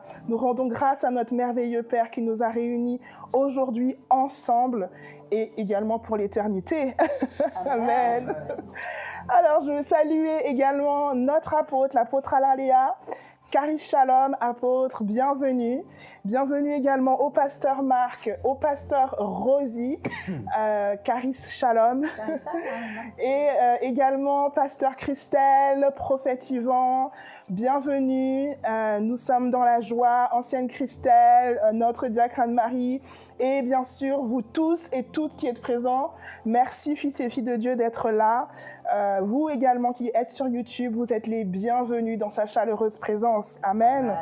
Alléluia. Nous rendons grâce à notre merveilleux Père qui nous a réunis aujourd'hui ensemble et également pour l'éternité. Amen. Alors, je veux saluer également notre apôtre, l'apôtre Alaléa. Charis Shalom, apôtre, bienvenue. Bienvenue également au pasteur Marc, au pasteur Rosie, Charis Shalom. Et également pasteur Christelle, prophète Yvan, bienvenue. Nous sommes dans la joie, ancienne Christelle, notre diacre Anne-Marie. Et bien sûr, vous tous et toutes qui êtes présents, merci fils et filles de Dieu d'être là. Vous également qui êtes sur YouTube, vous êtes les bienvenus dans sa chaleureuse présence. Amen.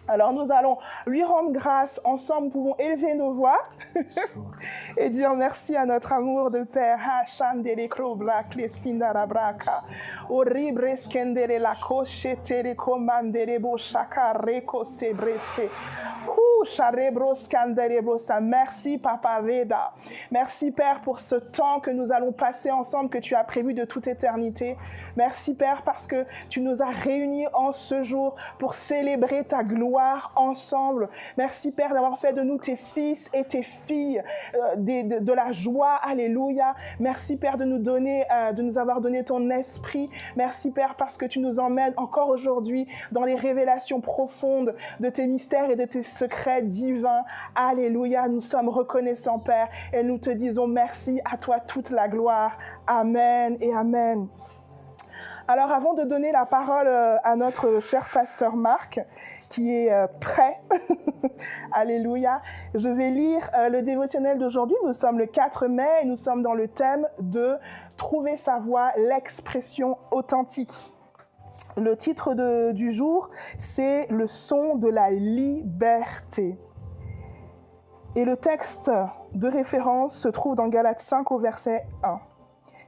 Alors nous allons lui rendre grâce. Ensemble, nous pouvons élever nos voix et dire merci à notre amour de Père. Merci Papa Reda. Merci Père pour ce temps que nous allons passer ensemble, que tu as prévu de toute éternité. Merci Père parce que tu nous as réunis en ce jour pour célébrer ta gloire ensemble. Merci Père d'avoir fait de nous tes fils et tes filles, de la joie. Alléluia. Merci Père de nous avoir donné ton esprit. Merci Père parce que tu nous emmènes encore aujourd'hui dans les révélations profondes de tes mystères et de tes secrets divins. Alléluia. Nous sommes reconnaissants Père et nous te disons merci, à toi toute la gloire. Amen et amen. Alors avant de donner la parole à notre cher pasteur Marc, qui est prêt, alléluia, je vais lire le dévotionnel d'aujourd'hui. Nous sommes le 4 mai et nous sommes dans le thème de trouver sa voix, l'expression authentique. Le titre du jour, c'est le son de la liberté. Et le texte de référence se trouve dans Galates 5 au verset 1.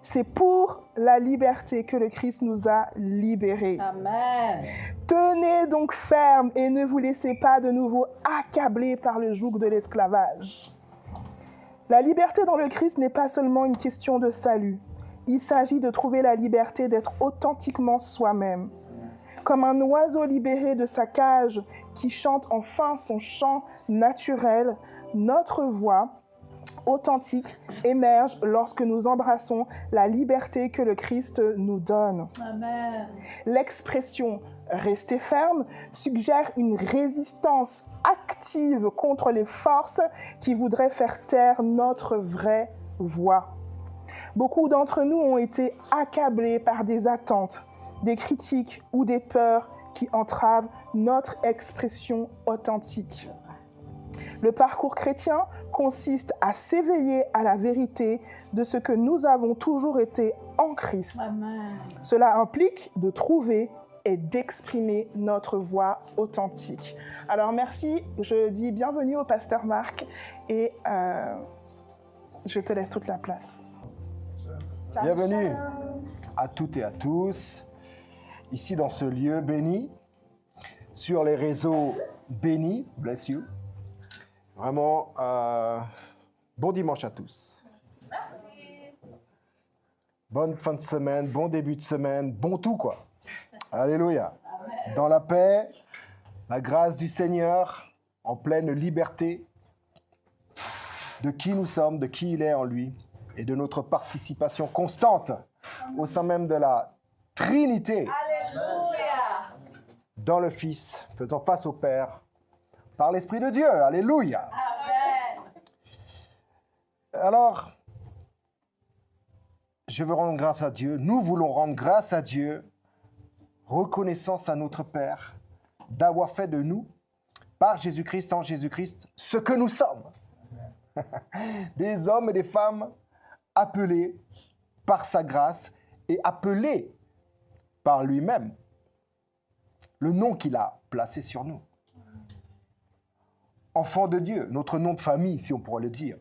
C'est pour la liberté que le Christ nous a libérés. Amen. Tenez donc ferme et ne vous laissez pas de nouveau accabler par le joug de l'esclavage. La liberté dans le Christ n'est pas seulement une question de salut. Il s'agit de trouver la liberté d'être authentiquement soi-même. Comme un oiseau libéré de sa cage qui chante enfin son chant naturel, notre voix authentique émerge lorsque nous embrassons la liberté que le Christ nous donne. Amen. L'expression « rester ferme » suggère une résistance active contre les forces qui voudraient faire taire notre vraie voix. Beaucoup d'entre nous ont été accablés par des attentes, des critiques ou des peurs qui entravent notre expression authentique. Le parcours chrétien consiste à s'éveiller à la vérité de ce que nous avons toujours été en Christ. Amen. Cela implique de trouver et d'exprimer notre voix authentique. Alors merci, je dis bienvenue au pasteur Marc et je te laisse toute la place. Bienvenue à toutes et à tous, ici dans ce lieu béni, sur les réseaux bénis, bless you. Vraiment, bon dimanche à tous. Merci. Bonne fin de semaine, bon début de semaine, bon tout quoi. Alléluia. Dans la paix, la grâce du Seigneur, en pleine liberté de qui nous sommes, de qui il est en lui et de notre participation constante au sein même de la Trinité. Alléluia. Dans le Fils, faisant face au Père, par l'Esprit de Dieu. Alléluia. Amen. Alors, je veux rendre grâce à Dieu. Nous voulons rendre grâce à Dieu, reconnaissance à notre Père, d'avoir fait de nous, par Jésus-Christ, en Jésus-Christ, ce que nous sommes. Des hommes et des femmes appelés par sa grâce et appelés par lui-même. Le nom qu'il a placé sur nous. Enfant de Dieu, notre nom de famille, si on pourrait le dire.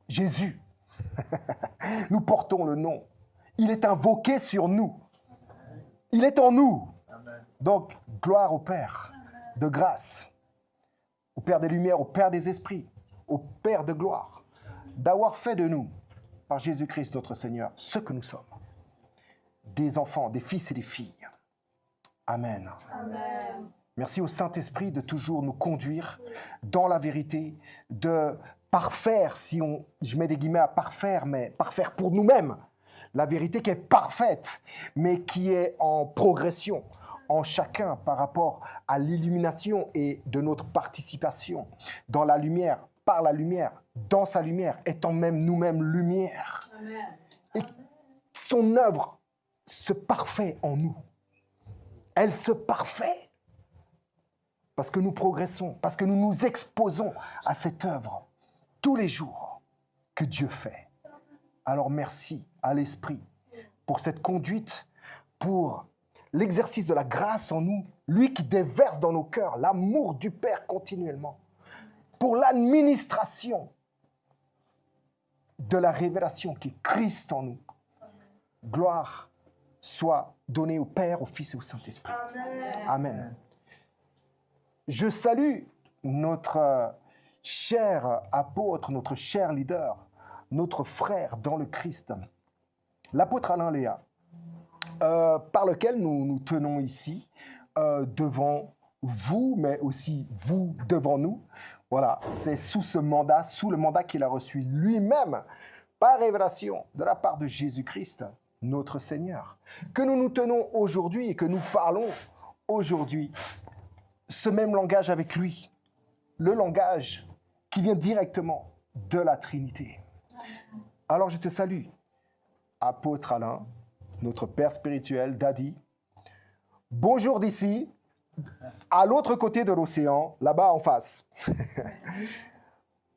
Jésus. Nous portons le nom. Il est invoqué sur nous. Il est en nous. Donc, gloire au Père de grâce, au Père des Lumières, au Père des Esprits, au Père de gloire, d'avoir fait de nous, par Jésus-Christ notre Seigneur, ce que nous sommes. Des enfants, des fils et des filles. Amen. Amen. Merci au Saint-Esprit de toujours nous conduire dans la vérité, de parfaire, je mets des guillemets à parfaire, mais parfaire pour nous-mêmes. La vérité qui est parfaite, mais qui est en progression en chacun par rapport à l'illumination et de notre participation dans la lumière, par la lumière, dans sa lumière, étant même nous-mêmes lumière. Amen. Et son œuvre se parfait en nous. Elle se parfait parce que nous progressons, parce que nous nous exposons à cette œuvre tous les jours que Dieu fait. Alors merci à l'Esprit pour cette conduite, pour l'exercice de la grâce en nous, lui qui déverse dans nos cœurs l'amour du Père continuellement, pour l'administration de la révélation qui est Christ en nous. Gloire soit donnée au Père, au Fils et au Saint-Esprit. Amen. Amen. Je salue notre cher apôtre, notre cher leader, notre frère dans le Christ, l'apôtre Alain Léa, par lequel nous tenons ici, devant vous, mais aussi vous devant nous. Voilà, c'est sous le mandat qu'il a reçu lui-même, par révélation de la part de Jésus-Christ, notre Seigneur, que nous nous tenons aujourd'hui et que nous parlons aujourd'hui ce même langage avec lui, le langage qui vient directement de la Trinité. Alors je te salue, apôtre Alain, notre père spirituel, Daddy. Bonjour d'ici, à l'autre côté de l'océan, là-bas en face.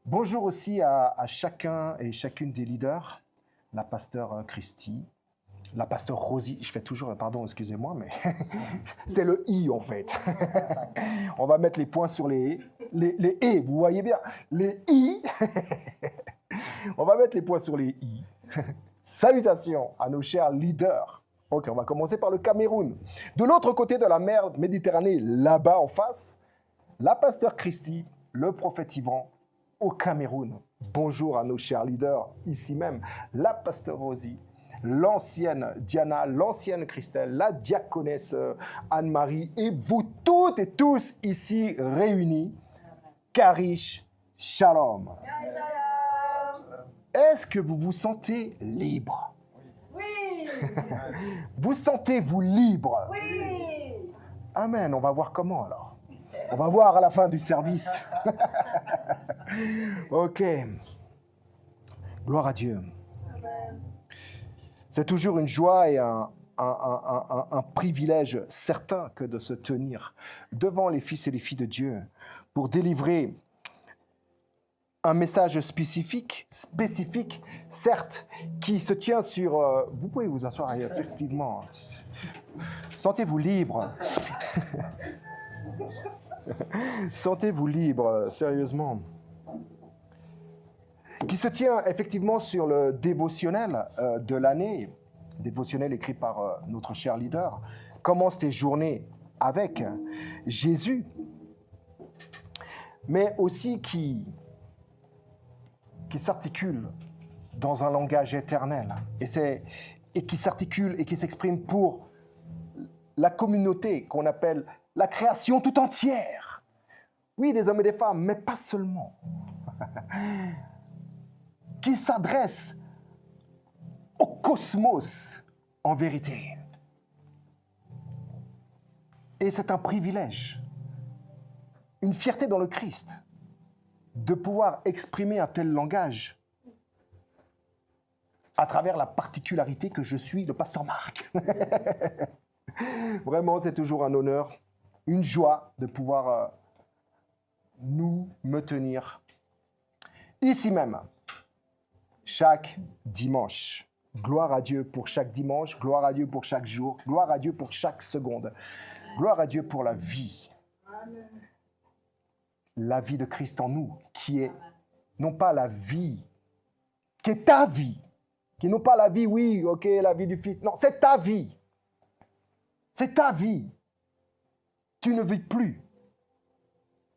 Bonjour aussi à chacun et chacune des leaders, la pasteur Christy, la pasteur Rosie, je fais toujours, pardon, excusez-moi, mais c'est le i en fait. On va mettre les points sur les et, vous voyez bien, les i. On va mettre les points sur les i. Salutations à nos chers leaders. Ok, on va commencer par le Cameroun. De l'autre côté de la mer Méditerranée, là-bas en face, la pasteur Christy, le prophète Yvan, au Cameroun. Bonjour à nos chers leaders, ici même, la pasteur Rosie, l'ancienne Diana, l'ancienne Christelle, la diaconesse Anne-Marie, et vous toutes et tous ici réunis, Karish Shalom. Est-ce que vous vous sentez libre? Oui. Vous sentez-vous libre? Oui. Amen, on va voir comment alors. On va voir à la fin du service. Ok. Gloire à Dieu. C'est toujours une joie et un privilège certain que de se tenir devant les fils et les filles de Dieu pour délivrer un message spécifique, certes, qui se tient sur... vous pouvez vous asseoir, effectivement. Sentez-vous libre. Sentez-vous libre, sérieusement. Qui se tient effectivement sur le dévotionnel de l'année, dévotionnel écrit par notre cher leader. Commence tes journées avec Jésus, mais aussi qui s'articule dans un langage éternel et qui s'articule et qui s'exprime pour la communauté qu'on appelle la création tout entière. Oui, des hommes et des femmes, mais pas seulement. Qui s'adresse au cosmos en vérité. Et c'est un privilège, une fierté dans le Christ, de pouvoir exprimer un tel langage à travers la particularité que je suis le pasteur Marc. Vraiment, c'est toujours un honneur, une joie de pouvoir me tenir ici même, chaque dimanche. Gloire à Dieu pour chaque dimanche, gloire à Dieu pour chaque jour, gloire à Dieu pour chaque seconde, gloire à Dieu pour la vie. Amen. La vie de Christ en nous, qui est non pas la vie, qui est ta vie, qui n'est pas la vie, oui, ok, la vie du Fils. Non, c'est ta vie. C'est ta vie. Tu ne vis plus,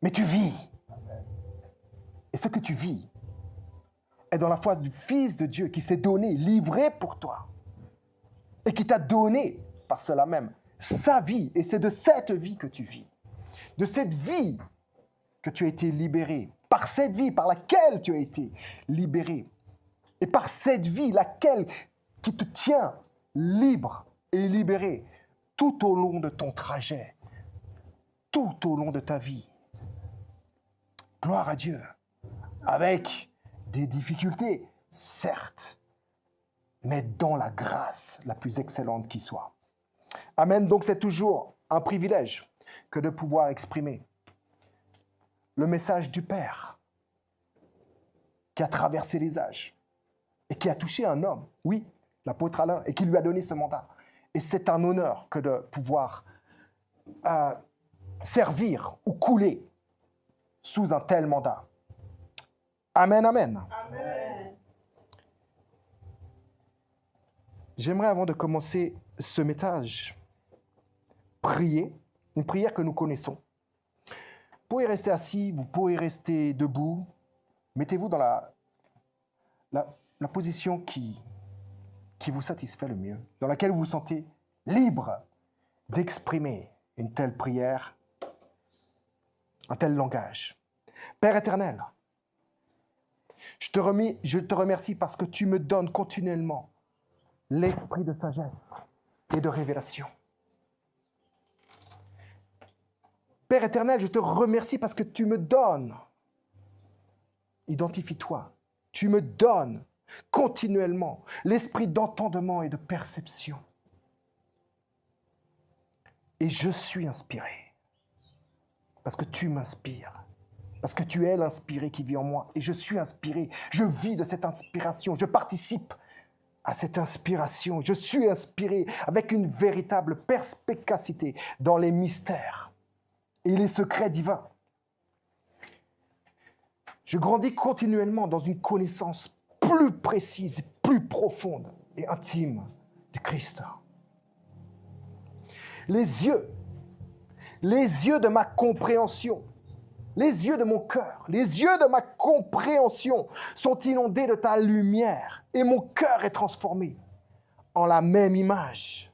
mais tu vis. Et ce que tu vis est dans la foi du Fils de Dieu qui s'est donné, livré pour toi, et qui t'a donné, par cela même, sa vie. Et c'est de cette vie que tu vis. de cette vie que tu as été libéré, par cette vie par laquelle tu as été libéré, et par cette vie laquelle qui te tient libre et libéré tout au long de ton trajet, tout au long de ta vie. Gloire à Dieu. Avec des difficultés, certes, mais dans la grâce la plus excellente qui soit. Amen. Donc c'est toujours un privilège que de pouvoir exprimer le message du Père qui a traversé les âges et qui a touché un homme, oui, l'apôtre Alain, et qui lui a donné ce mandat. Et c'est un honneur que de pouvoir servir ou couler sous un tel mandat. Amen, amen. Amen. J'aimerais, avant de commencer ce message, prier, une prière que nous connaissons. Vous pouvez rester assis, vous pouvez rester debout. Mettez-vous dans la position qui vous satisfait le mieux, dans laquelle vous vous sentez libre d'exprimer une telle prière, un tel langage. Père éternel, je te remercie parce que tu me donnes continuellement l'esprit de sagesse et de révélation. Père éternel, je te remercie parce que tu me donnes, identifie-toi, tu me donnes continuellement l'esprit d'entendement et de perception. Et je suis inspiré parce que tu m'inspires, parce que tu es l'inspiré qui vit en moi. Et je suis inspiré, je vis de cette inspiration, je participe à cette inspiration. Je suis inspiré avec une véritable perspicacité dans les mystères et les secrets divins. Je grandis continuellement dans une connaissance plus précise, plus profonde et intime du Christ. Les yeux de ma compréhension, les yeux de mon cœur, les yeux de ma compréhension sont inondés de ta lumière et mon cœur est transformé en la même image.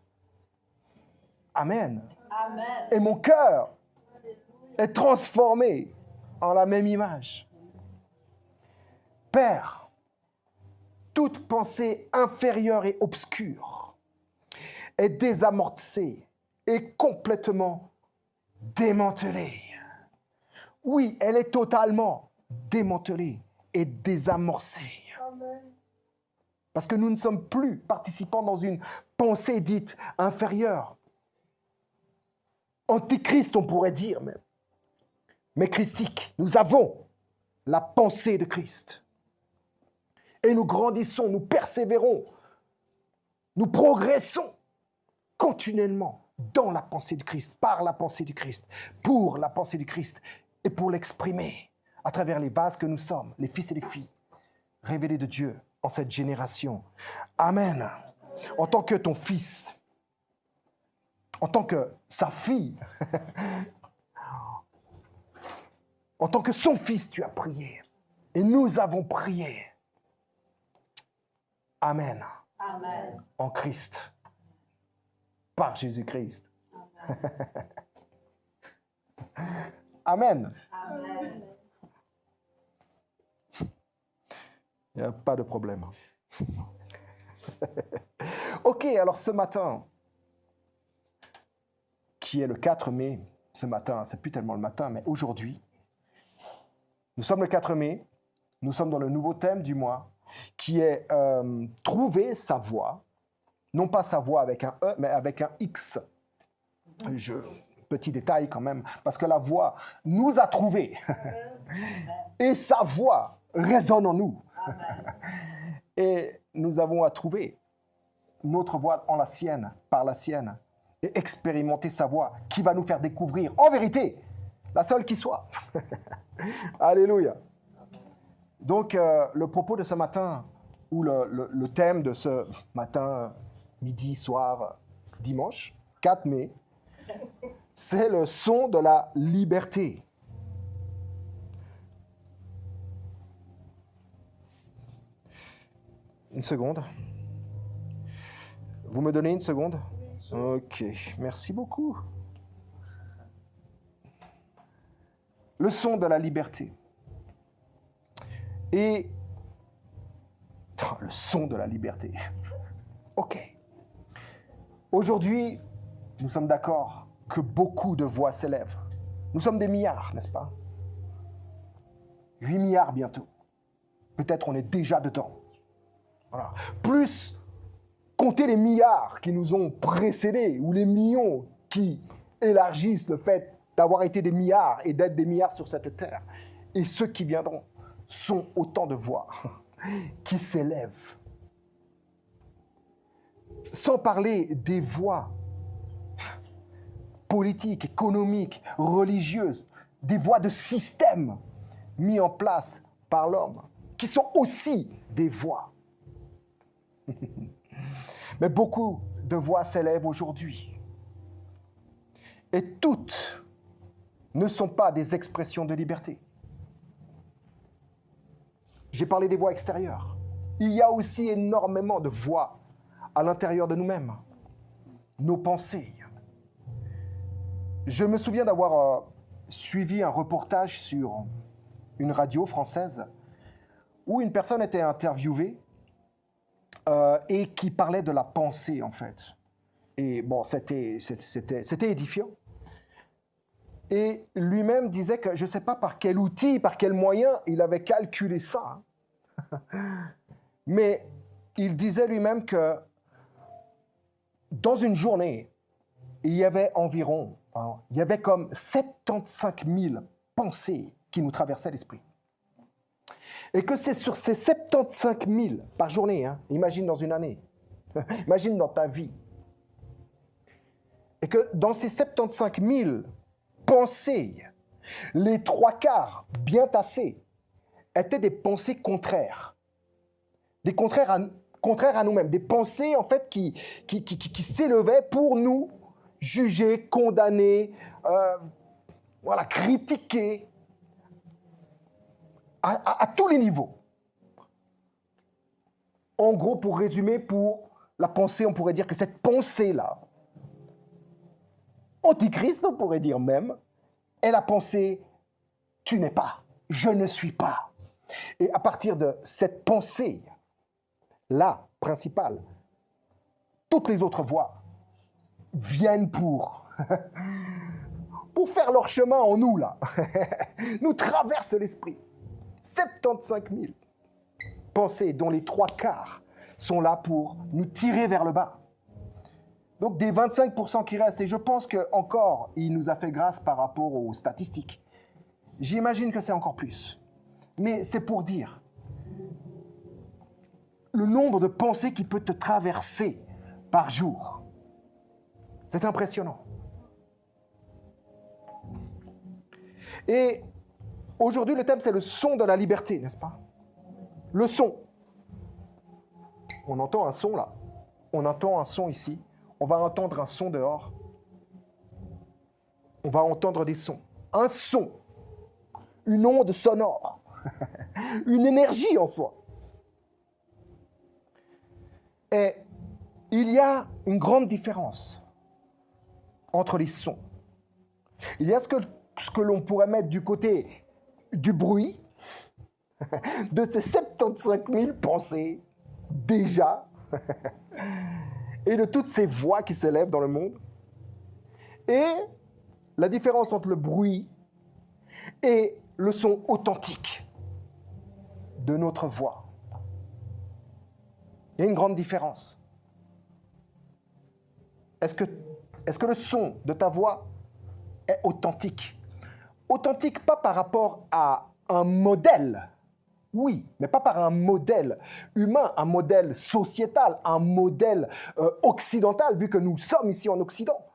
Amen. Amen. Et mon cœur est transformé en la même image. Père, toute pensée inférieure et obscure est désamorcée et complètement démantelée. Oui, elle est totalement démantelée et désamorcée. Amen. Parce que nous ne sommes plus participants dans une pensée dite inférieure. Antichrist, on pourrait dire même. Mais christique, nous avons la pensée de Christ. Et nous grandissons, nous persévérons, nous progressons continuellement dans la pensée du Christ, par la pensée du Christ, pour la pensée du Christ et pour l'exprimer à travers les vases que nous sommes, les fils et les filles, révélés de Dieu en cette génération. Amen. En tant que ton fils, en tant que sa fille, en tant que son fils, tu as prié. Et nous avons prié. Amen. Amen. En Christ. Par Jésus-Christ. Amen. Amen. Il n'y a pas de problème. Ok, alors ce matin, qui est le 4 mai, ce matin, c'est plus tellement le matin, mais aujourd'hui, nous sommes le 4 mai, nous sommes dans le nouveau thème du mois, qui est trouver sa voie, non pas sa voie avec un E, mais avec un X. Petit détail quand même, parce que la voix nous a trouvés. Et sa voix résonne en nous. Et nous avons à trouver notre voix en la sienne, par la sienne, et expérimenter sa voix qui va nous faire découvrir, en vérité, la seule qui soit. Alléluia. Donc, le propos de ce matin, ou le thème de ce matin, midi, soir, dimanche, 4 mai, c'est le son de la liberté. Une seconde. Vous me donnez une seconde? Ok, merci beaucoup. le son de la liberté. Et le son de la liberté. OK. Aujourd'hui, nous sommes d'accord que beaucoup de voix s'élèvent. Nous sommes des milliards, n'est-ce pas? 8 milliards bientôt. Peut-être on est déjà dedans. Voilà. Plus compter les milliards qui nous ont précédés ou les millions qui élargissent le fait d'avoir été des milliards et d'être des milliards sur cette terre. Et ceux qui viendront sont autant de voix qui s'élèvent. Sans parler des voix politiques, économiques, religieuses, des voix de système mis en place par l'homme, qui sont aussi des voix. Mais beaucoup de voix s'élèvent aujourd'hui. Et toutes ne sont pas des expressions de liberté. J'ai parlé des voix extérieures. Il y a aussi énormément de voix à l'intérieur de nous-mêmes, nos pensées. Je me souviens d'avoir suivi un reportage sur une radio française où une personne était interviewée et qui parlait de la pensée, en fait. Et bon, c'était édifiant. Et lui-même disait que je ne sais pas par quel outil, par quel moyen il avait calculé ça. Mais il disait lui-même que dans une journée, il y avait environ, il y avait comme 75 000 pensées qui nous traversaient l'esprit. Et que c'est sur ces 75 000 par journée, imagine dans une année, imagine dans ta vie, et que dans ces 75 000 pensées, les 3/4, bien tassées, étaient des pensées contraires. Des contraires à nous-mêmes. Des pensées, en fait, qui s'élevaient pour nous juger, condamner, critiquer à tous les niveaux. En gros, pour résumer, pour la pensée, on pourrait dire que cette pensée-là, Antichrist, on pourrait dire même, est la pensée « tu n'es pas, je ne suis pas ». Et à partir de cette pensée-là, principale, toutes les autres voix viennent pour faire leur chemin en nous, là. Nous traversent l'esprit. 75 000 pensées, dont les 3/4 sont là pour nous tirer vers le bas. Donc des 25% qui restent, et je pense qu'encore, il nous a fait grâce par rapport aux statistiques. J'imagine que c'est encore plus. Mais c'est pour dire le nombre de pensées qui peut te traverser par jour. C'est impressionnant. Et aujourd'hui, le thème, c'est le son de la liberté, n'est-ce pas? Le son. On entend un son là. On entend un son ici. On va entendre un son dehors. On va entendre des sons. Un son. Une onde sonore. Une énergie en soi. Et il y a une grande différence entre les sons. Il y a ce que l'on pourrait mettre du côté du bruit, de ces 75 000 pensées, déjà, et de toutes ces voix qui s'élèvent dans le monde. Et la différence entre le bruit et le son authentique de notre voix. Il y a une grande différence. Est-ce que le son de ta voix est authentique? Authentique pas par rapport à un modèle, oui, mais pas par un modèle humain, un modèle sociétal, un modèle occidental, vu que nous sommes ici en Occident.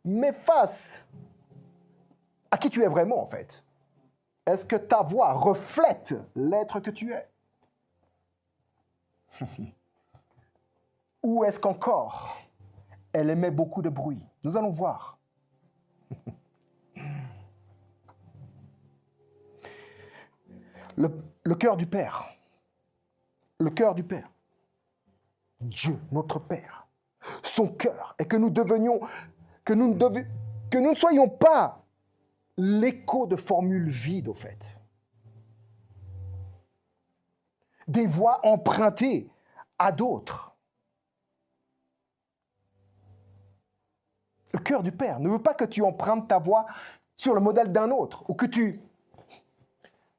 Mais face à qui tu es vraiment, en fait. Est-ce que ta voix reflète l'être que tu es? Ou est-ce qu'encore, elle émet beaucoup de bruit? Nous allons voir. Le cœur du Père. Le cœur du Père. Dieu, notre Père. Son cœur est que nous ne soyons pas l'écho de formules vides, au fait. Des voix empruntées à d'autres. Le cœur du Père ne veut pas que tu empruntes ta voix sur le modèle d'un autre ou que tu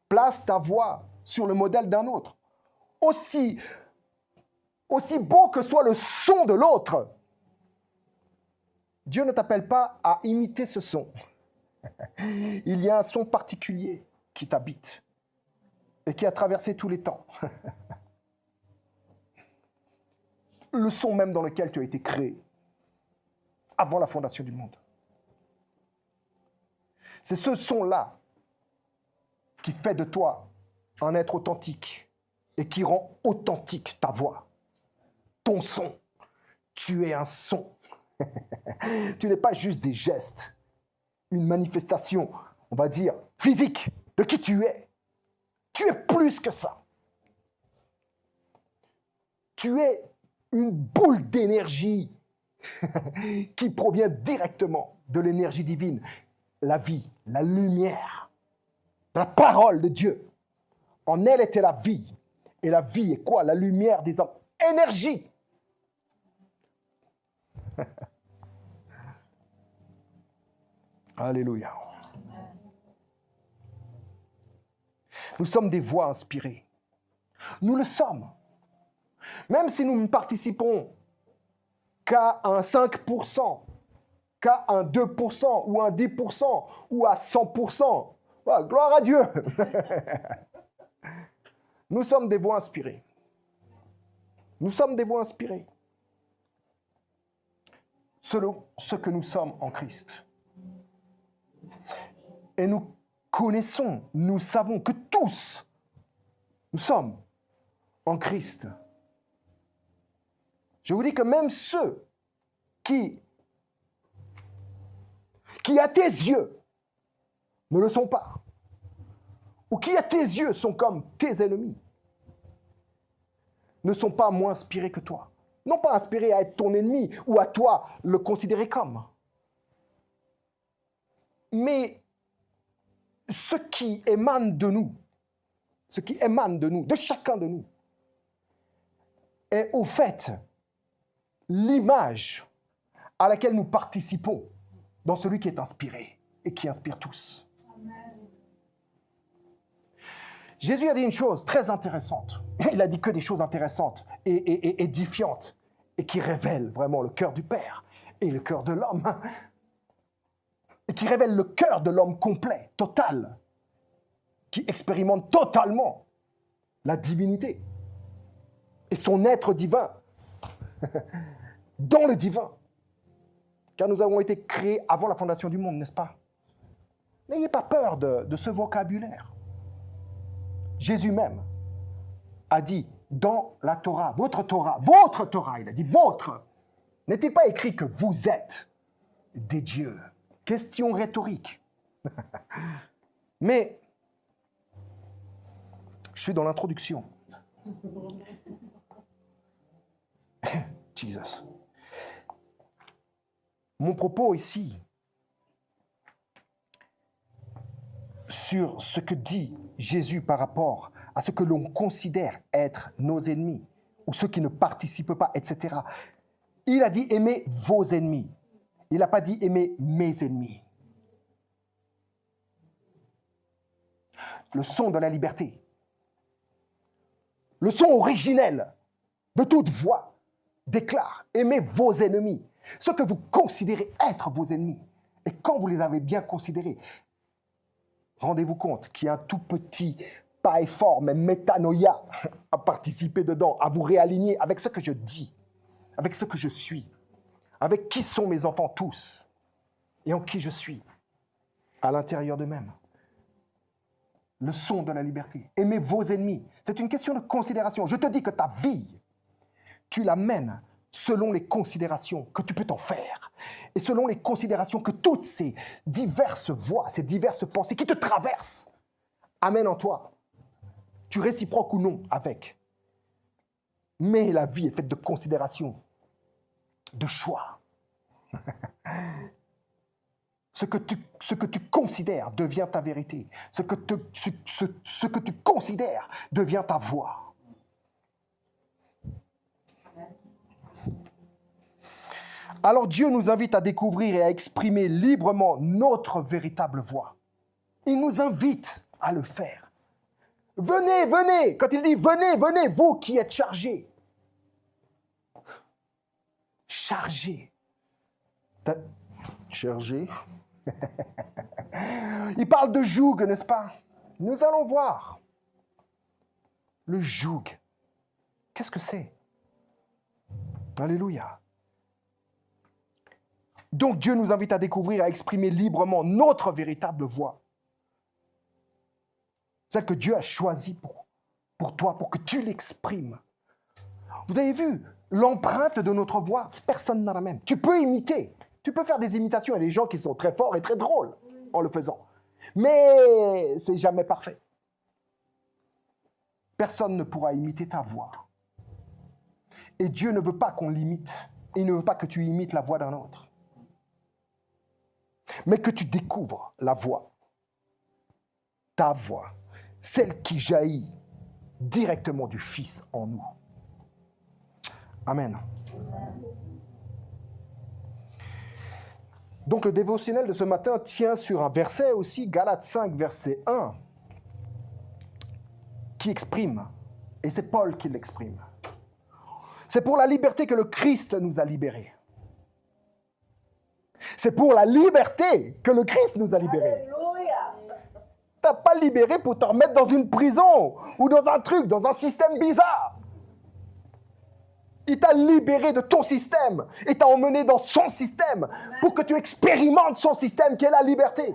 places ta voix sur le modèle d'un autre. Aussi beau que soit le son de l'autre, Dieu ne t'appelle pas à imiter ce son. Il y a un son particulier qui t'habite et qui a traversé tous les temps. Le son même dans lequel tu as été créé avant la fondation du monde. C'est ce son-là qui fait de toi un être authentique et qui rend authentique ta voix, ton son. Tu es un son. Tu n'es pas juste des gestes, une manifestation, on va dire, physique de qui tu es. Tu es plus que ça. Tu es une boule d'énergie qui provient directement de l'énergie divine, la vie, la lumière, la parole de Dieu. En elle était la vie. Et la vie est quoi? La lumière des hommes. Énergie. Alléluia. Nous sommes des voix inspirées. Nous le sommes. Même si nous ne participons qu'à un 5%, qu'à un 2% ou un 10% ou à 100%, voilà, gloire à Dieu. Nous sommes des voix inspirées. Nous sommes des voix inspirées. Selon ce que nous sommes en Christ. Et nous connaissons, nous savons que tous, nous sommes en Christ. Je vous dis que même ceux qui à tes yeux ne le sont pas, ou qui à tes yeux sont comme tes ennemis, ne sont pas moins inspirés que toi. Non pas inspirés à être ton ennemi ou à toi le considérer comme. Mais ce qui émane de nous, de chacun de nous, est au fait l'image à laquelle nous participons dans celui qui est inspiré et qui inspire tous. Amen. Jésus a dit une chose très intéressante. Il a dit que des choses intéressantes et édifiantes et qui révèlent vraiment le cœur du Père et le cœur de l'homme. Et qui révèlent le cœur de l'homme complet, total, qui expérimente totalement la divinité et son être divin dans le divin. Car nous avons été créés avant la fondation du monde, n'est-ce pas? N'ayez pas peur de ce vocabulaire. Jésus même a dit dans la Torah, votre Torah, il a dit votre, n'est-il pas écrit que vous êtes des dieux? Question rhétorique. Mais je suis dans l'introduction. Jesus. Mon propos ici sur ce que dit Jésus par rapport à ce que l'on considère être nos ennemis ou ceux qui ne participent pas, etc. Il a dit aimez vos ennemis. Il n'a pas dit aimez mes ennemis. Le son de la liberté. Le son originel de toute voix déclare aimez vos ennemis. Ce que vous considérez être vos ennemis. Et quand vous les avez bien considérés, rendez-vous compte qu'il y a un tout petit, pas effort, mais métanoïa à participer dedans, à vous réaligner avec ce que je dis, avec ce que je suis, avec qui sont mes enfants tous, et en qui je suis, à l'intérieur d'eux-mêmes. Le son de la liberté. Aimez vos ennemis. C'est une question de considération. Je te dis que ta vie, tu la mènes selon les considérations que tu peux t'en faire et selon les considérations que toutes ces diverses voix, ces diverses pensées qui te traversent amènent en toi. Tu réciproques ou non avec. Mais la vie est faite de considérations, de choix. Ce que tu considères devient ta vérité. Ce que tu considères devient ta voix. Alors Dieu nous invite à découvrir et à exprimer librement notre véritable voix. Il nous invite à le faire. Venez, venez. Quand il dit venez, venez, vous qui êtes chargés. Chargés. Chargés. Il parle de joug, n'est-ce pas? Nous allons voir. Le joug. Qu'est-ce que c'est? Alléluia. Donc Dieu nous invite à découvrir, à exprimer librement notre véritable voix. Celle que Dieu a choisie pour toi, pour que tu l'exprimes. Vous avez vu l'empreinte de notre voix? Personne n'a la même. Tu peux imiter. Tu peux faire des imitations. Il y a des gens qui sont très forts et très drôles en le faisant. Mais c'est jamais parfait. Personne ne pourra imiter ta voix. Et Dieu ne veut pas qu'on l'imite. Il ne veut pas que tu imites la voix d'un autre. Mais que tu découvres la voix. Ta voix. Celle qui jaillit directement du Fils en nous. Amen. Donc le dévotionnel de ce matin tient sur un verset aussi, Galates 5, verset 1, qui exprime, et c'est Paul qui l'exprime. C'est pour la liberté que le Christ nous a libérés. C'est pour la liberté que le Christ nous a libérés. Tu n'as pas libéré pour te remettre dans une prison ou dans un truc, dans un système bizarre. Il t'a libéré de ton système et t'a emmené dans son système pour que tu expérimentes son système qui est la liberté.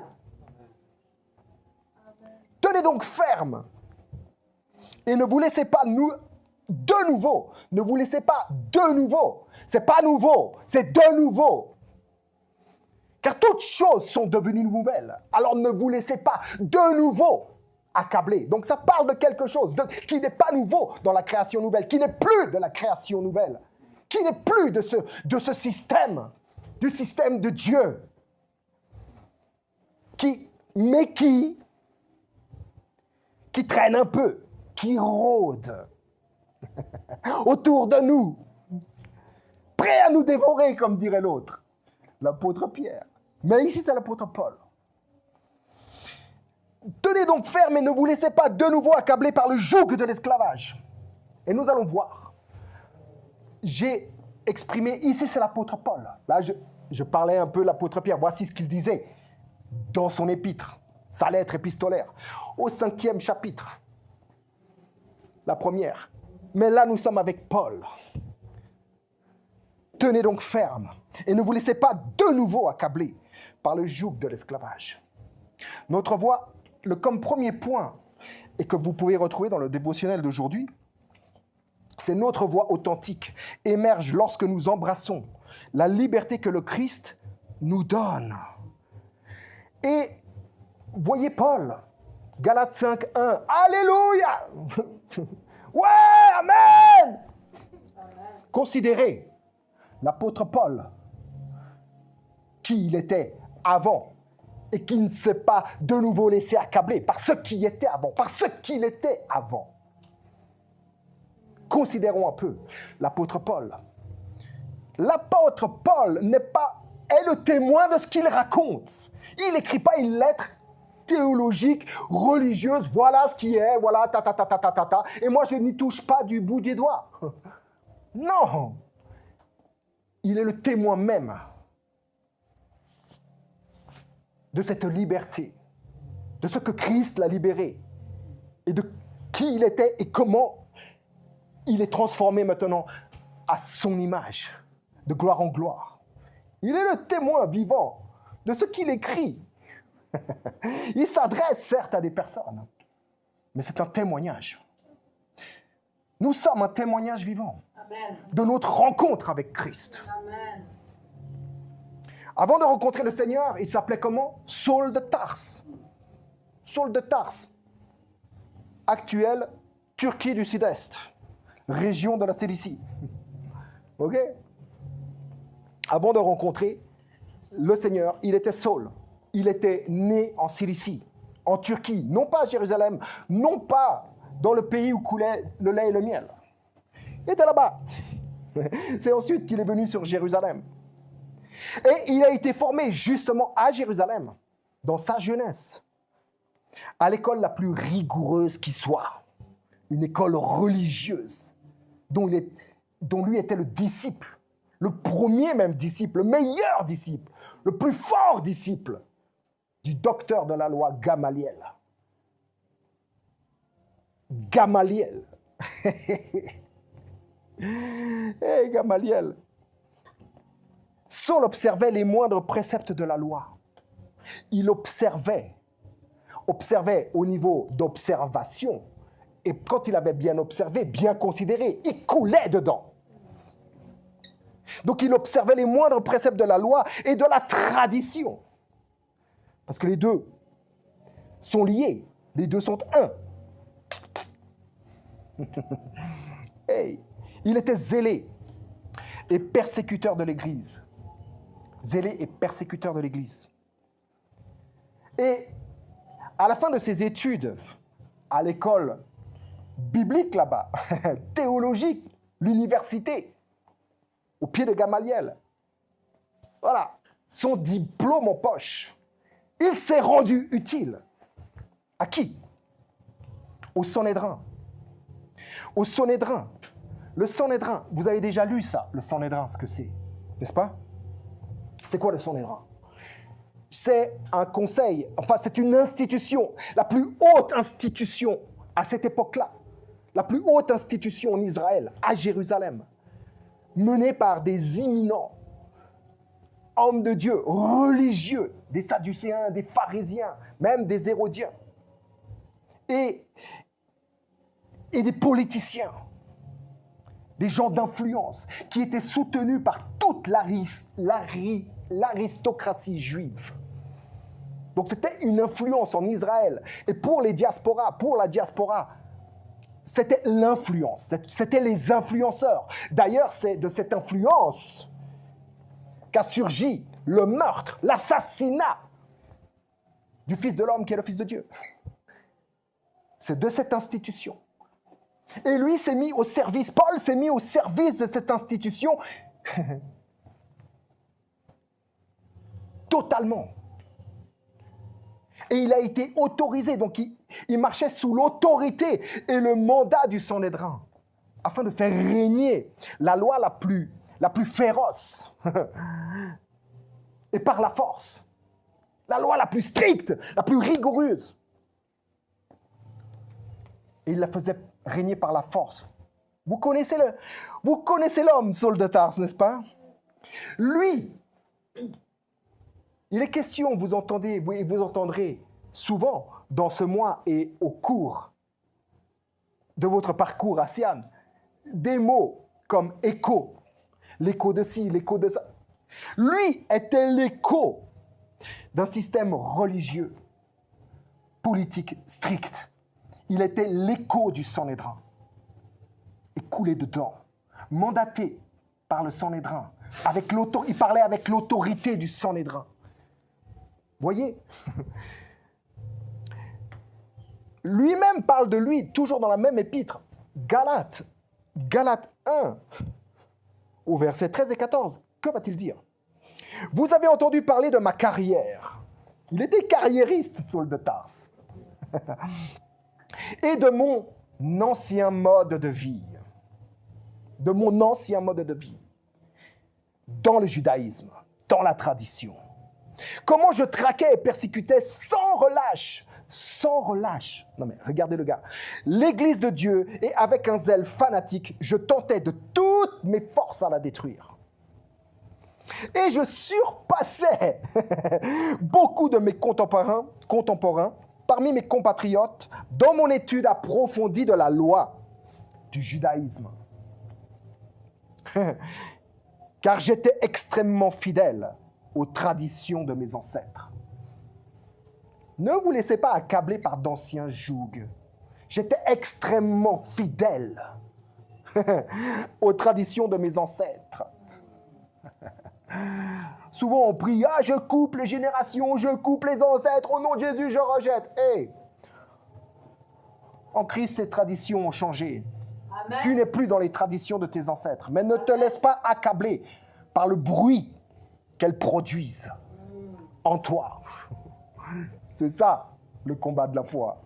Tenez donc ferme et ne vous laissez pas de nouveau. Ne vous laissez pas de nouveau. C'est pas nouveau, c'est de nouveau. Car toutes choses sont devenues nouvelles. Alors ne vous laissez pas de nouveau accabler. Donc ça parle de quelque chose qui n'est pas nouveau dans la création nouvelle, qui n'est plus de la création nouvelle, qui n'est plus de ce système, du système de Dieu, qui traîne un peu, qui rôde autour de nous, prêt à nous dévorer, comme dirait l'autre, l'apôtre Pierre. Mais ici, c'est l'apôtre Paul. Tenez donc ferme et ne vous laissez pas de nouveau accabler par le joug de l'esclavage. Et nous allons voir. J'ai exprimé, ici c'est l'apôtre Paul. Là, je parlais un peu l'apôtre Pierre. Voici ce qu'il disait dans son épître, sa lettre épistolaire, au 5e chapitre. La première. Mais là, nous sommes avec Paul. Tenez donc ferme et ne vous laissez pas de nouveau accabler par le joug de l'esclavage. Notre voix, comme premier point, et que vous pouvez retrouver dans le dévotionnel d'aujourd'hui, c'est notre voix authentique, émerge lorsque nous embrassons la liberté que le Christ nous donne. Et voyez Paul, Galates 5, 1, Alléluia. Ouais, Amen. Considérez l'apôtre Paul, qui il était avant, et qui ne s'est pas de nouveau laissé accabler par ce qui était avant, par ce qu'il était avant. Considérons un peu l'apôtre Paul. L'apôtre Paul est le témoin de ce qu'il raconte. Il n'écrit pas une lettre théologique, religieuse, voilà ce qui est, voilà, et moi je n'y touche pas du bout des doigts. Non! Il est le témoin même de cette liberté, de ce que Christ l'a libéré, et de qui il était et comment il est transformé maintenant à son image, de gloire en gloire. Il est le témoin vivant de ce qu'il écrit. Il s'adresse certes à des personnes, mais c'est un témoignage. Nous sommes un témoignage vivant. Amen. De notre rencontre avec Christ. Amen. Avant de rencontrer le Seigneur, il s'appelait comment? Saul de Tarse. Saul de Tarse. Actuelle Turquie du Sud-Est. Région de la Cilicie. Ok? Avant de rencontrer le Seigneur, il était Saul. il était né en Cilicie, en Turquie, non pas à Jérusalem, non pas dans le pays où coulait le lait et le miel. Il était là-bas. C'est ensuite qu'il est venu sur Jérusalem. Et il a été formé justement à Jérusalem, dans sa jeunesse, à l'école la plus rigoureuse qui soit, une école religieuse, dont lui était le disciple, le premier même disciple, le meilleur disciple, le plus fort disciple du docteur de la loi Gamaliel. Gamaliel. Hey, Gamaliel. Saul observait les moindres préceptes de la loi. Il observait au niveau d'observation. Et quand il avait bien observé, bien considéré, il coulait dedans. Donc il observait les moindres préceptes de la loi et de la tradition. Parce que les deux sont liés. Les deux sont un. Hey, il était zélé et persécuteur de l'Église. Zélé et persécuteur de l'Église. Et à la fin de ses études à l'école biblique là-bas, théologique, l'université, au pied de Gamaliel, voilà, son diplôme en poche, il s'est rendu utile. À qui? Au Sanhédrin. Au Sanhédrin. Le Sanhédrin, vous avez déjà lu ça, le Sanhédrin, ce que c'est, n'est-ce pas? C'est quoi le Sanhédrin? C'est un conseil, enfin c'est une institution, la plus haute institution à cette époque-là, la plus haute institution en Israël, à Jérusalem, menée par des imminents hommes de Dieu, religieux, des Sadducéens, des pharisiens, même des Hérodiens, et des politiciens, des gens d'influence qui étaient soutenus par toute l'aristocratie juive. Donc c'était une influence en Israël. Et pour la diaspora, c'était l'influence, c'était les influenceurs. D'ailleurs, c'est de cette influence qu'a surgi le meurtre, l'assassinat du Fils de l'homme qui est le Fils de Dieu. C'est de cette institution. Et lui s'est mis au service, Paul s'est mis au service de cette institution totalement. Et il a été autorisé, donc il marchait sous l'autorité et le mandat du Sanhédrin, afin de faire régner la loi la plus féroce, et par la force, la loi la plus stricte, la plus rigoureuse. Et il la faisait régner par la force. Vous connaissez l'homme, Saul de Tarse, n'est-ce pas? Lui, il est question, vous entendrez souvent dans ce mois et au cours de votre parcours à Sian, des mots comme écho, l'écho de ci, l'écho de ça. Lui était l'écho d'un système religieux, politique strict. Il était l'écho du Sanhédrin, et coulé dedans, mandaté par le Sanhédrin. Il parlait avec l'autorité du Sanhédrin. Voyez? Lui-même parle de lui, toujours dans la même épître, Galates 1, au verset 13 et 14. Que va-t-il dire? Vous avez entendu parler de ma carrière. Il était carriériste, Saul de Tarse. Et de mon ancien mode de vie. De mon ancien mode de vie. Dans le judaïsme, dans la tradition. Comment je traquais et persécutais sans relâche. Sans relâche. Non mais regardez le gars. L'Église de Dieu, et avec un zèle fanatique, je tentais de toutes mes forces à la détruire. Et je surpassais beaucoup de mes contemporains, parmi mes compatriotes, dans mon étude approfondie de la loi du judaïsme. Car j'étais extrêmement fidèle aux traditions de mes ancêtres. Ne vous laissez pas accabler par d'anciens jougs. J'étais extrêmement fidèle aux traditions de mes ancêtres. Souvent, on prie, ah, je coupe les générations, je coupe les ancêtres, au nom de Jésus, je rejette. Hey, en Christ, ces traditions ont changé. Amen. Tu n'es plus dans les traditions de tes ancêtres, mais ne te laisse pas accabler par le bruit qu'elles produisent en toi. C'est ça, le combat de la foi.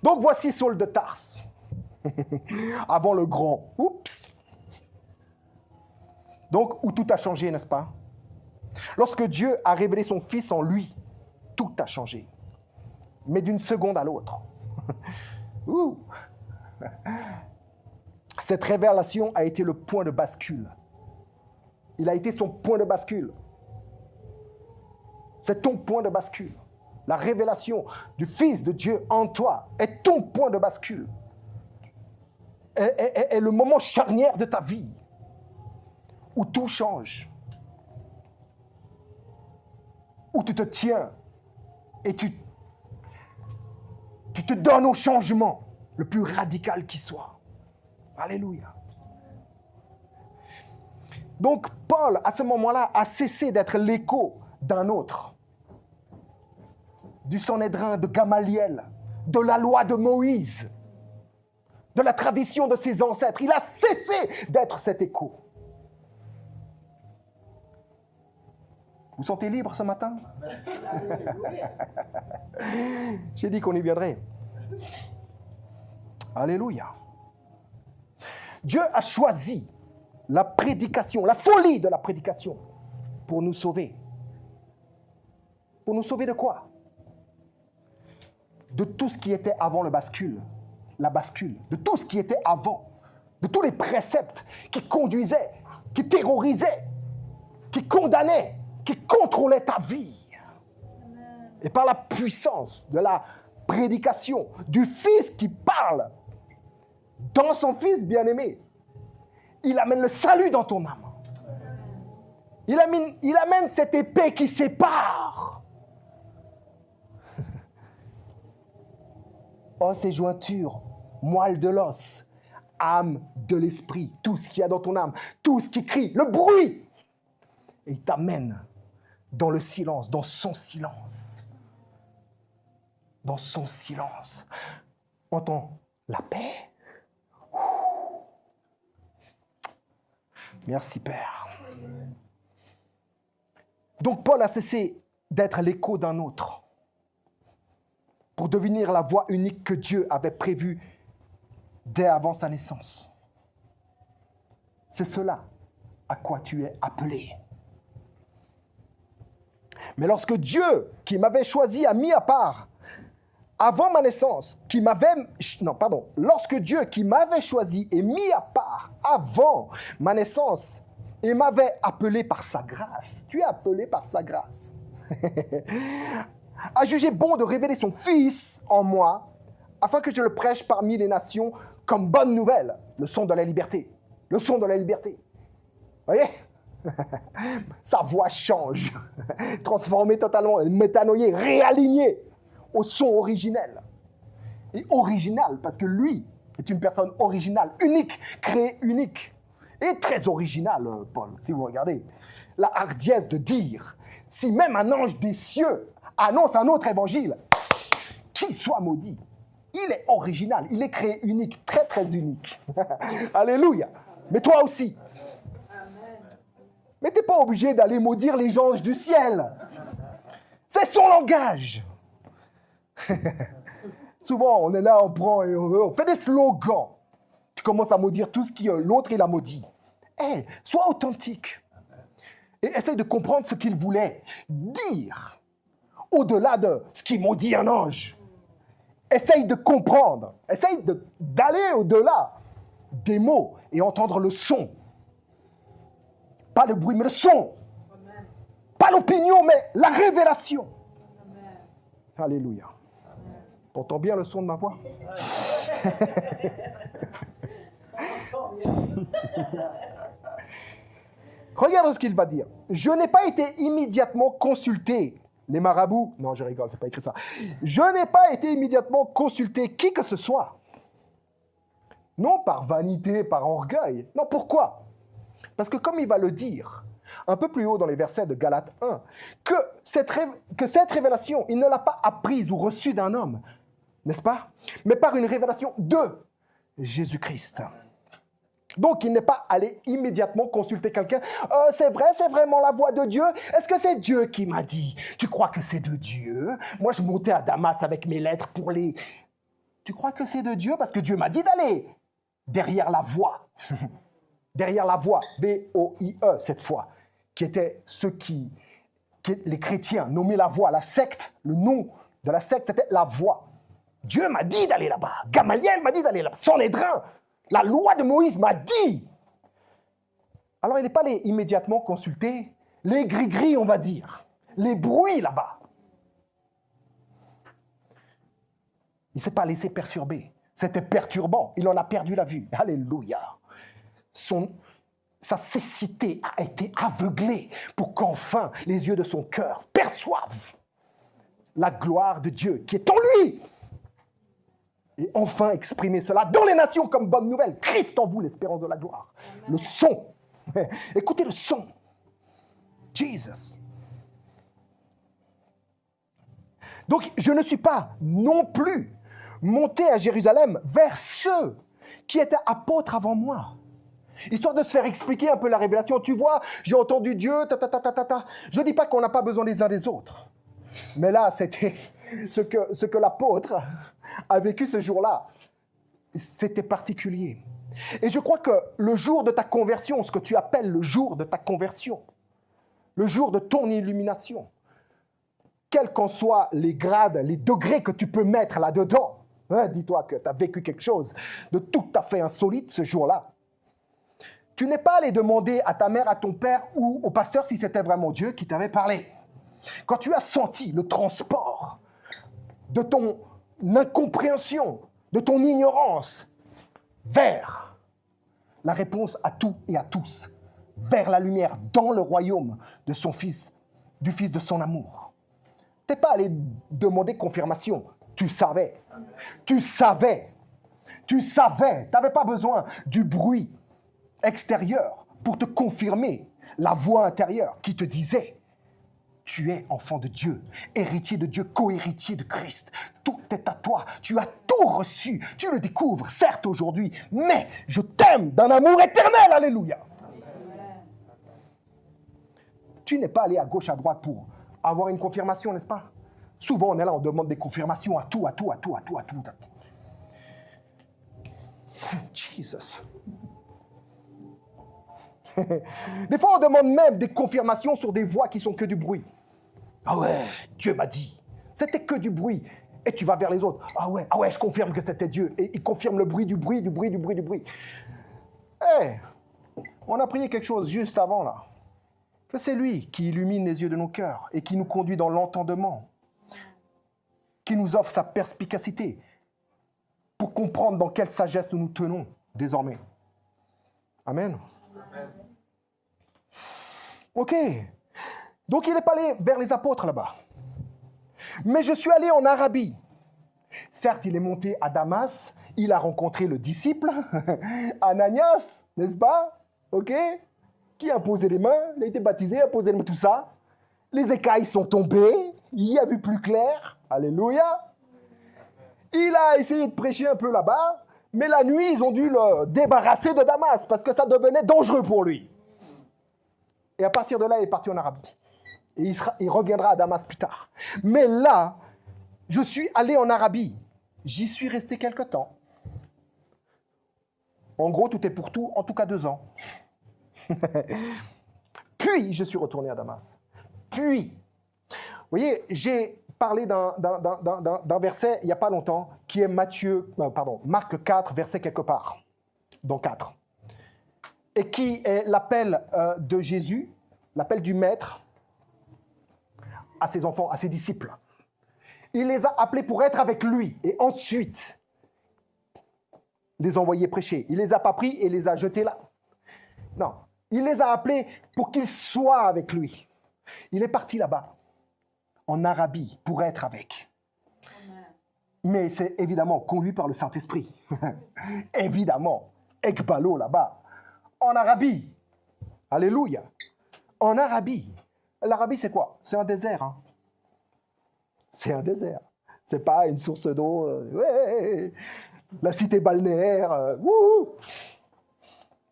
Donc, voici Saul de Tarse, avant le grand « Oups ». Donc, où tout a changé, n'est-ce pas? Lorsque Dieu a révélé son Fils en lui, tout a changé. Mais d'une seconde à l'autre. Ouh. Cette révélation a été le point de bascule. Il a été son point de bascule. C'est ton point de bascule. La révélation du Fils de Dieu en toi est ton point de bascule. Est le moment charnière de ta vie où tout change. Où tu te tiens et tu te donnes au changement le plus radical qui soit. Alléluia. Donc Paul, à ce moment-là, a cessé d'être l'écho d'un autre. Du Sanhédrin, de Gamaliel, de la loi de Moïse, de la tradition de ses ancêtres. Il a cessé d'être cet écho. Vous sentez libre ce matin? J'ai dit qu'on y viendrait. Alléluia. Dieu a choisi la prédication, la folie de la prédication pour nous sauver. Pour nous sauver de quoi? De tout ce qui était avant le bascule, la bascule, de tout ce qui était avant, de tous les préceptes qui conduisaient, qui terrorisaient, qui condamnaient, qui contrôlaient ta vie. Amen. Et par la puissance de la prédication du Fils qui parle dans son Fils bien-aimé, il amène le salut dans ton âme. Il amène cette épée qui sépare. Os et jointures, moelle de l'os, âme de l'esprit, tout ce qu'il y a dans ton âme, tout ce qui crie, le bruit. Et il t'amène dans le silence, dans son silence. Dans son silence. Entends la paix. Merci Père. Donc Paul a cessé d'être l'écho d'un autre pour devenir la voix unique que Dieu avait prévue dès avant sa naissance. C'est cela à quoi tu es appelé. Mais lorsque Dieu, qui m'avait choisi, a mis à part, avant ma naissance, lorsque Dieu, qui m'avait choisi et mis à part avant ma naissance, et m'avait appelé par sa grâce, tu es appelé par sa grâce, a jugé bon de révéler son Fils en moi, afin que je le prêche parmi les nations comme bonne nouvelle, le son de la liberté. Le son de la liberté. Vous voyez? Sa voix change, transformée totalement, métanoïée, réalignée au son originel. Et original, parce que lui est une personne originale, unique, créée unique. Et très original, Paul, si vous regardez. La hardiesse de dire, si même un ange des cieux annonce un autre évangile, qu'il soit maudit. Il est original, il est créé unique, très très unique. Alléluia. Mais toi aussi. Mais tu n'es pas obligé d'aller maudire les anges du ciel. C'est son langage. Souvent, on est là, on prend et on fait des slogans. Tu commences à maudire tout ce que l'autre, il a maudit. Hey, sois authentique. Et essaye de comprendre ce qu'il voulait dire. Au-delà de ce qui maudit un ange. Essaye de comprendre. Essaye d'aller au-delà des mots et entendre le son. Pas le bruit, mais le son. Amen. Pas l'opinion, mais la révélation. Amen. Alléluia. T'entends bien le son de ma voix? Regarde ce qu'il va dire. Je n'ai pas été immédiatement consulté. Les marabouts, non, je rigole, c'est pas écrit ça. Je n'ai pas été immédiatement consulté qui que ce soit. Non par vanité, par orgueil. Non, pourquoi? Parce que comme il va le dire, un peu plus haut dans les versets de Galates 1, que cette révélation, il ne l'a pas apprise ou reçue d'un homme, n'est-ce pas? Mais par une révélation de Jésus-Christ. Donc, il n'est pas allé immédiatement consulter quelqu'un. C'est vrai, c'est vraiment la voix de Dieu? Est-ce que c'est Dieu qui m'a dit? Tu crois que c'est de Dieu? Moi, je montais à Damas avec mes lettres pour les... Tu crois que c'est de Dieu? Parce que Dieu m'a dit d'aller derrière la voix. Derrière la voix, V-O-I-E, cette fois, qui étaient ceux qui les chrétiens nommaient la voix, la secte, le nom de la secte, c'était la voix. Dieu m'a dit d'aller là-bas. Gamaliel m'a dit d'aller là-bas. Sanhédrin, la loi de Moïse m'a dit. Alors, il n'est pas allé immédiatement consulter les gris-gris, on va dire, les bruits là-bas. Il ne s'est pas laissé perturber. C'était perturbant. Il en a perdu la vue. Alléluia. Sa cécité a été aveuglée pour qu'enfin les yeux de son cœur perçoivent la gloire de Dieu qui est en lui. Et enfin exprimer cela dans les nations comme bonne nouvelle. Christ en vous, l'espérance de la gloire. Amen. Le son. Écoutez le son. Jesus. Donc, je ne suis pas non plus monté à Jérusalem vers ceux qui étaient apôtres avant moi. Histoire de se faire expliquer un peu la révélation. Tu vois, j'ai entendu Dieu, Je ne dis pas qu'on n'a pas besoin les uns des autres. Mais là, c'était ce que l'apôtre a vécu ce jour-là. C'était particulier. Et je crois que le jour de ta conversion, ce que tu appelles le jour de ta conversion, le jour de ton illumination, quels qu'en soient les grades, les degrés que tu peux mettre là-dedans, hein, dis-toi que tu as vécu quelque chose de tout à fait insolite ce jour-là. Tu n'es pas allé demander à ta mère, à ton père ou au pasteur si c'était vraiment Dieu qui t'avait parlé. Quand tu as senti le transport de ton incompréhension, de ton ignorance, vers la réponse à tout et à tous, vers la lumière, dans le royaume de son Fils, du Fils de son amour. Tu n'es pas allé demander confirmation, tu savais. Tu savais. Tu savais. Tu n'avais pas besoin du bruit extérieur pour te confirmer la voix intérieure qui te disait: tu es enfant de Dieu, héritier de Dieu, co-héritier de Christ. Tout est à toi. Tu as tout reçu. Tu le découvres, certes, aujourd'hui, mais je t'aime d'un amour éternel. Alléluia. Amen. Tu n'es pas allé à gauche, à droite pour avoir une confirmation, n'est-ce pas? Souvent, on est là, on demande des confirmations à tout. Jesus. Des fois, on demande même des confirmations sur des voix qui sont que du bruit. Ah ouais, Dieu m'a dit. C'était que du bruit. Et tu vas vers les autres. Ah ouais, je confirme que c'était Dieu. Et il confirme le bruit du bruit. Hey, on a prié quelque chose juste avant là. Que c'est lui qui illumine les yeux de nos cœurs et qui nous conduit dans l'entendement. Qui nous offre sa perspicacité pour comprendre dans quelle sagesse nous nous tenons désormais. Amen. Ok. Donc il n'est pas allé vers les apôtres là-bas. Mais je suis allé en Arabie. Certes, il est monté à Damas. Il a rencontré le disciple, Ananias, n'est-ce pas? Ok. Qui a posé les mains, il a été baptisé, a posé les mains, tout ça. Les écailles sont tombées. Il y a vu plus clair. Alléluia. Il a essayé de prêcher un peu là-bas. Mais la nuit, ils ont dû le débarrasser de Damas parce que ça devenait dangereux pour lui. Et à partir de là, il est parti en Arabie. Et il reviendra à Damas plus tard. Mais là, je suis allé en Arabie. J'y suis resté quelque temps. En gros, tout est pour tout, en tout cas 2 ans. Puis, je suis retourné à Damas. Puis, vous voyez, j'ai parlé d'un verset il n'y a pas longtemps, qui est Marc 4, verset quelque part, dans 4. Et qui est l'appel de Jésus, l'appel du Maître à ses enfants, à ses disciples. Il les a appelés pour être avec lui et ensuite les envoyer prêcher. Il ne les a pas pris et les a jetés là. Non, il les a appelés pour qu'ils soient avec lui. Il est parti là-bas, en Arabie, pour être avec. Amen. Mais c'est évidemment conduit par le Saint-Esprit. Évidemment, Ekbalo là-bas, en Arabie. Alléluia. En Arabie, l'Arabie c'est quoi? C'est un désert. Hein. C'est un désert. C'est pas une source d'eau. Ouais, la cité balnéaire. Wouhou.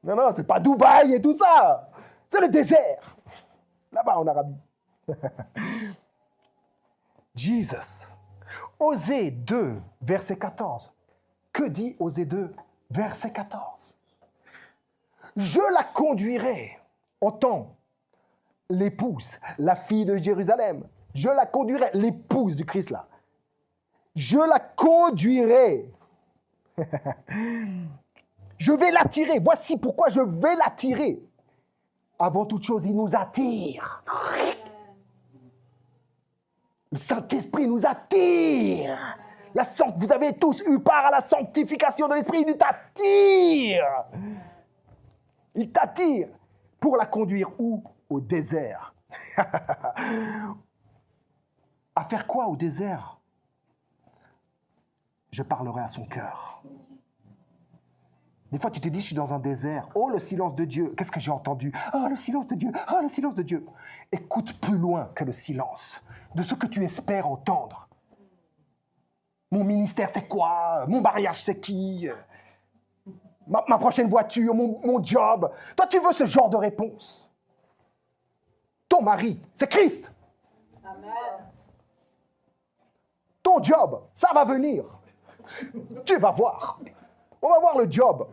Non, non, c'est pas Dubaï et tout ça. C'est le désert. Là-bas en Arabie. Jesus. Osée 2, verset 14. Que dit Osée 2, verset 14? Je la conduirai, entends, l'épouse, la fille de Jérusalem. Je la conduirai, l'épouse du Christ là. Je la conduirai. Je vais l'attirer. Voici pourquoi je vais l'attirer. Avant toute chose, il nous attire. Le Saint-Esprit nous attire. Vous avez tous eu part à la sanctification de l'Esprit. Il t'attire. Il t'attire pour la conduire où? Au désert. À faire quoi au désert? Je parlerai à son cœur. Des fois, tu te dis, je suis dans un désert. Oh, le silence de Dieu. Qu'est-ce que j'ai entendu? Ah, le silence de Dieu. Ah, le silence de Dieu. Écoute plus loin que le silence de ce que tu espères entendre. Mon ministère, c'est quoi? Mon mariage, c'est qui? Ma prochaine voiture, mon job. Toi, tu veux ce genre de réponse. Ton mari, c'est Christ. Amen. Ton job, ça va venir. Tu vas voir. On va voir le job.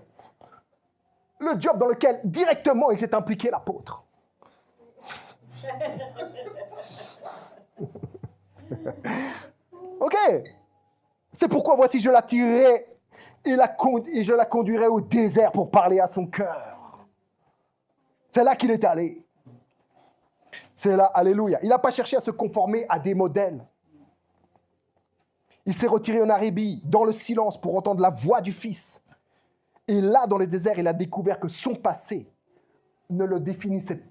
Le job dans lequel directement il s'est impliqué l'apôtre. Ok. C'est pourquoi voici je l'attirerai et je la conduirai au désert pour parler à son cœur. C'est là qu'il est allé. C'est là, alléluia. Il n'a pas cherché à se conformer à des modèles. Il s'est retiré en Arabie, dans le silence, pour entendre la voix du Fils. Et là, dans le désert, il a découvert que son passé ne le définissait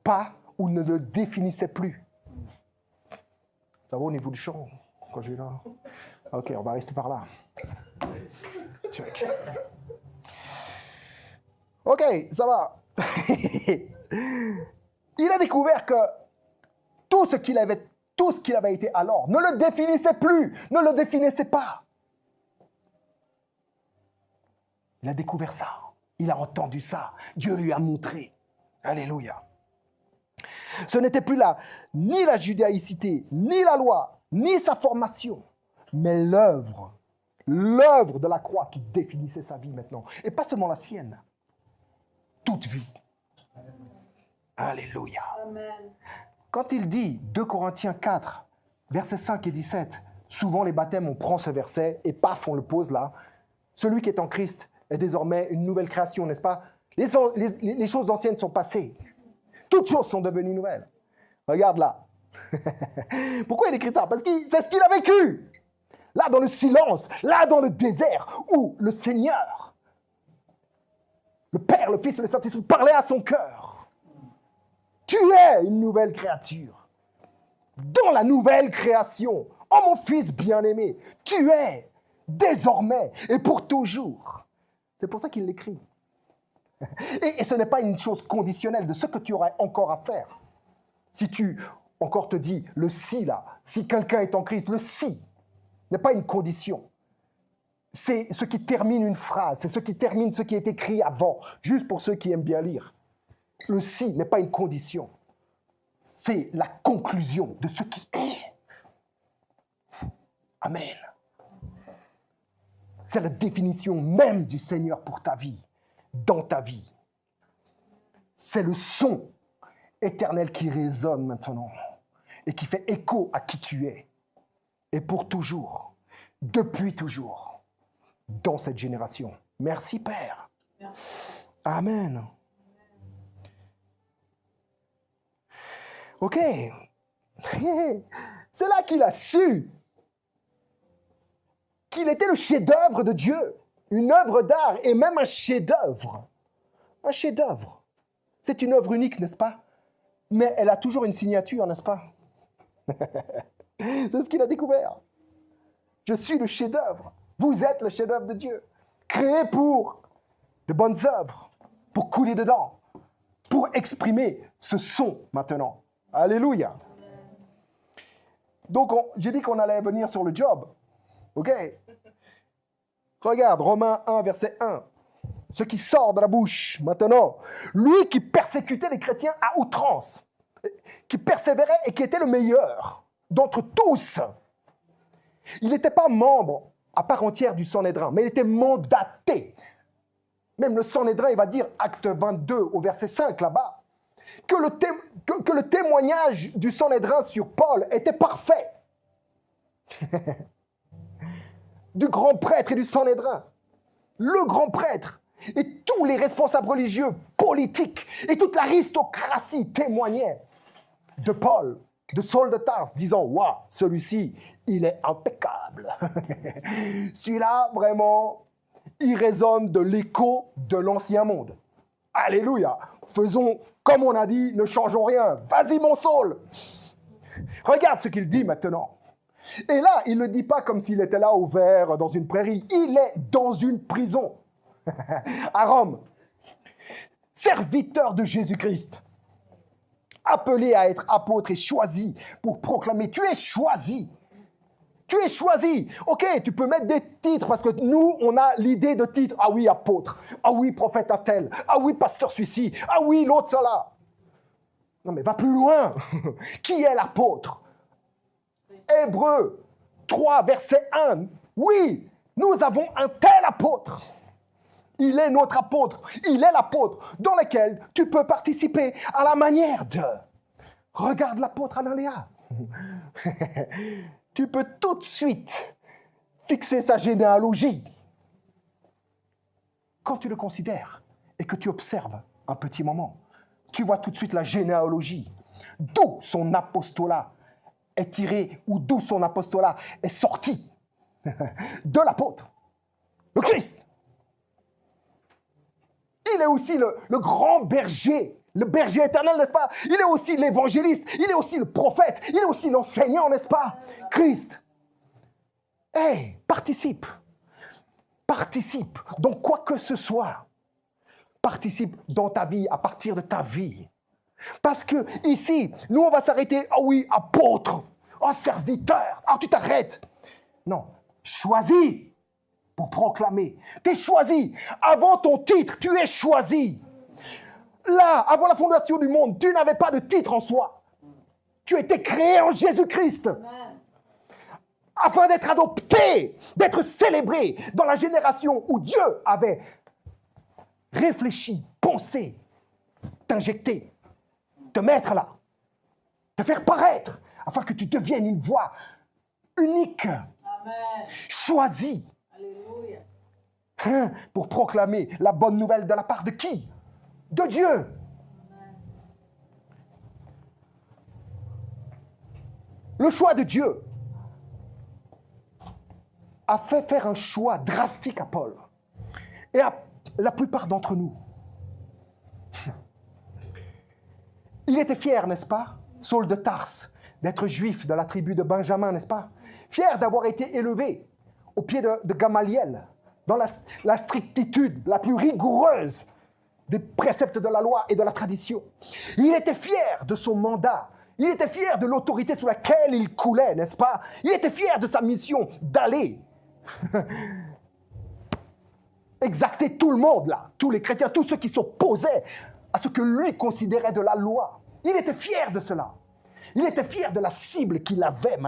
pas ou ne le définissait plus. Ça va au niveau du chant, quand je vais là? Ok, on va rester par là. Ok, ça va. Il a découvert que tout ce qu'il avait été alors ne le définissait plus, ne le définissait pas. Il a découvert ça. Il a entendu ça. Dieu lui a montré. Alléluia. Ce n'était plus là ni la judaïcité, ni la loi, ni sa formation, mais l'œuvre de la croix qui définissait sa vie maintenant. Et pas seulement la sienne. Toute vie. Alléluia. Amen. Quand il dit 2 Corinthiens 4, versets 5 et 17, souvent les baptêmes, on prend ce verset et paf, on le pose là. Celui qui est en Christ est désormais une nouvelle création, n'est-ce pas? Les choses anciennes sont passées. Toutes choses sont devenues nouvelles. Regarde là. Pourquoi il écrit ça? Parce que c'est ce qu'il a vécu. Là, dans le silence, là, dans le désert, où le Seigneur, le Père, le Fils et le Saint-Esprit parlaient à son cœur. Tu es une nouvelle créature. Dans la nouvelle création, oh mon Fils bien-aimé, tu es désormais et pour toujours. C'est pour ça qu'il l'écrit. Et ce n'est pas une chose conditionnelle de ce que tu aurais encore à faire. Si tu encore te dis le si là, si quelqu'un est en Christ, le si n'est pas une condition. C'est ce qui termine une phrase, c'est ce qui termine ce qui est écrit avant, juste pour ceux qui aiment bien lire. Le si n'est pas une condition. C'est la conclusion de ce qui est. Amen. C'est la définition même du Seigneur pour ta vie, dans ta vie. C'est le son éternel qui résonne maintenant et qui fait écho à qui tu es. Et pour toujours, depuis toujours, dans cette génération. Merci Père. Merci. Amen. Ok. C'est là qu'il a su qu'il était le chef-d'œuvre de Dieu, une œuvre d'art et même un chef-d'œuvre. Un chef-d'œuvre. C'est une œuvre unique, n'est-ce pas? Mais elle a toujours une signature, n'est-ce pas? C'est ce qu'il a découvert. Je suis le chef-d'œuvre. Vous êtes le chef-d'œuvre de Dieu. Créé pour de bonnes œuvres, pour couler dedans, pour exprimer ce son maintenant. Alléluia. Donc, j'ai dit qu'on allait venir sur le job. OK? Regarde, Romains 1, verset 1. Ce qui sort de la bouche maintenant. Lui qui persécutait les chrétiens à outrance, qui persévérait et qui était le meilleur d'entre tous. Il n'était pas membre à part entière du Sanhédrin, mais il était mandaté. Même le Sanhédrin, il va dire, acte 22 au verset 5 là-bas, que le témoignage du Sanhédrin sur Paul était parfait. Du grand prêtre et du Sanhédrin. Le grand prêtre et tous les responsables religieux, politiques et toute l'aristocratie témoignaient de Paul, de Saul de Tarse, disant « Waouh, celui-ci, il est impeccable. » Celui-là, vraiment, il résonne de l'écho de l'ancien monde. Alléluia. Faisons comme on a dit, ne changeons rien. Vas-y, mon Saul. Regarde ce qu'il dit maintenant. Et là, il ne le dit pas comme s'il était là au vert dans une prairie. Il est dans une prison à Rome. Serviteur de Jésus-Christ. Appelé à être apôtre et choisi pour proclamer. Tu es choisi. Tu es choisi. Ok, tu peux mettre des titres parce que nous, on a l'idée de titre. Ah oui, apôtre. Ah oui, prophète à tel. Ah oui, pasteur celui-ci. Ah oui, l'autre cela. Non mais va plus loin. Qui est l'apôtre? Hébreux 3, verset 1. Oui, nous avons un tel apôtre. Il est notre apôtre. Il est l'apôtre dans lequel tu peux participer à la manière de. Regarde l'apôtre Analéa. Tu peux tout de suite fixer sa généalogie. Quand tu le considères et que tu observes un petit moment, tu vois tout de suite la généalogie. D'où son apostolat est tiré ou d'où son apostolat est sorti. De l'apôtre, le Christ. Il est aussi le grand berger, le berger éternel, n'est-ce pas? Il est aussi l'évangéliste, il est aussi le prophète, il est aussi l'enseignant, n'est-ce pas? Christ. Hey, participe. Participe dans quoi que ce soit. Participe dans ta vie, à partir de ta vie. Parce que ici, nous, on va s'arrêter. Ah oui, apôtre. Ah, serviteur. Ah, tu t'arrêtes. Non, choisi pour proclamer. Tu es choisi. Avant ton titre, tu es choisi. Là, avant la fondation du monde, tu n'avais pas de titre en soi. Tu étais créé en Jésus-Christ. Amen. Afin d'être adopté, d'être célébré dans la génération où Dieu avait réfléchi, pensé, t'injecter, te mettre là, te faire paraître, afin que tu deviennes une voix unique, Amen. choisie, Alléluia. pour proclamer la bonne nouvelle de la part de qui? De Dieu. Amen. Le choix de Dieu a fait faire un choix drastique à Paul et à la plupart d'entre nous. Il était fier, n'est-ce pas, Saul de Tarse, d'être juif de la tribu de Benjamin, n'est-ce pas? Fier d'avoir été élevé au pied de Gamaliel, dans la strictitude la plus rigoureuse des préceptes de la loi et de la tradition. Il était fier de son mandat. Il était fier de l'autorité sous laquelle il coulait, n'est-ce pas? Il était fier de sa mission d'aller exacter tout le monde là, tous les chrétiens, tous ceux qui s'opposaient à ce que lui considérait de la loi. Il était fier de cela. Il était fier de la cible qu'il avait.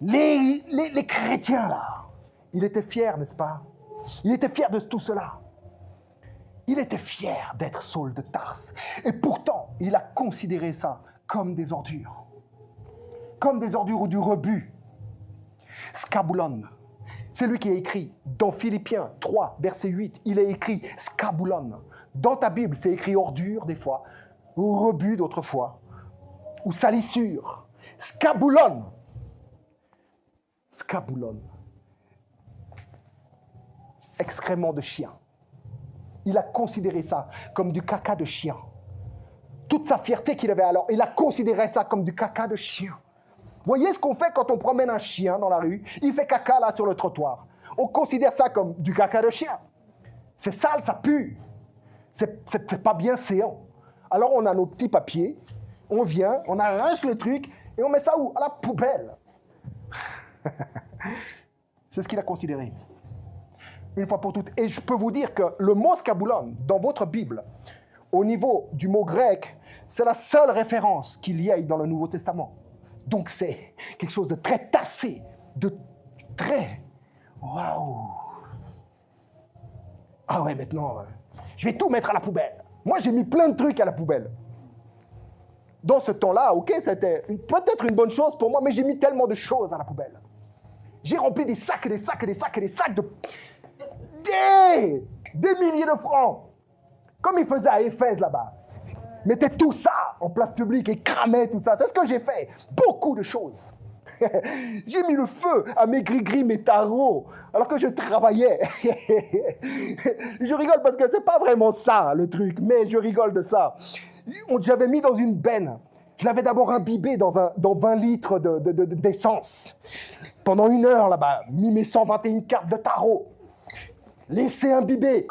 Les chrétiens là. Il était fier, n'est-ce pas? Il était fier de tout cela. Il était fier d'être Saul de Tarse. Et pourtant, il a considéré ça comme des ordures. Comme des ordures ou du rebut. Scabulon. C'est lui qui a écrit dans Philippiens 3, verset 8, il est écrit scabulon. Dans ta Bible, c'est écrit ordure des fois, ou rebut d'autres fois, ou salissure. Scabulon. Scabulon. Excrément de chien. Il a considéré ça comme du caca de chien. Toute sa fierté qu'il avait alors, il a considéré ça comme du caca de chien. Voyez ce qu'on fait quand on promène un chien dans la rue? Il fait caca là sur le trottoir. On considère ça comme du caca de chien. C'est sale, ça pue. C'est pas bien séant. Alors on a nos petits papiers, on vient, on arrache le truc et on met ça où? À la poubelle. C'est ce qu'il a considéré. Une fois pour toutes. Et je peux vous dire que le mot scaboulon, dans votre Bible, au niveau du mot grec, c'est la seule référence qu'il y ait dans le Nouveau Testament. Donc c'est quelque chose de très tassé, de très... Waouh! Ah ouais, maintenant, je vais tout mettre à la poubelle. Moi, j'ai mis plein de trucs à la poubelle. Dans ce temps-là, ok, c'était peut-être une bonne chose pour moi, mais j'ai mis tellement de choses à la poubelle. J'ai rempli des sacs et des sacs et des sacs et des sacs de... Des milliers de francs. Comme ils faisaient à Éphèse là-bas. Mettaient tout ça en place publique et cramaient tout ça. C'est ce que j'ai fait. Beaucoup de choses. J'ai mis le feu à mes gris-gris, mes tarots, alors que je travaillais. Je rigole parce que c'est pas vraiment ça le truc, mais je rigole de ça. J'avais mis dans une benne. Je l'avais d'abord imbibé dans 20 litres d'essence. Pendant 1 heure là-bas, mis mes 121 cartes de tarot. Laissé imbiber.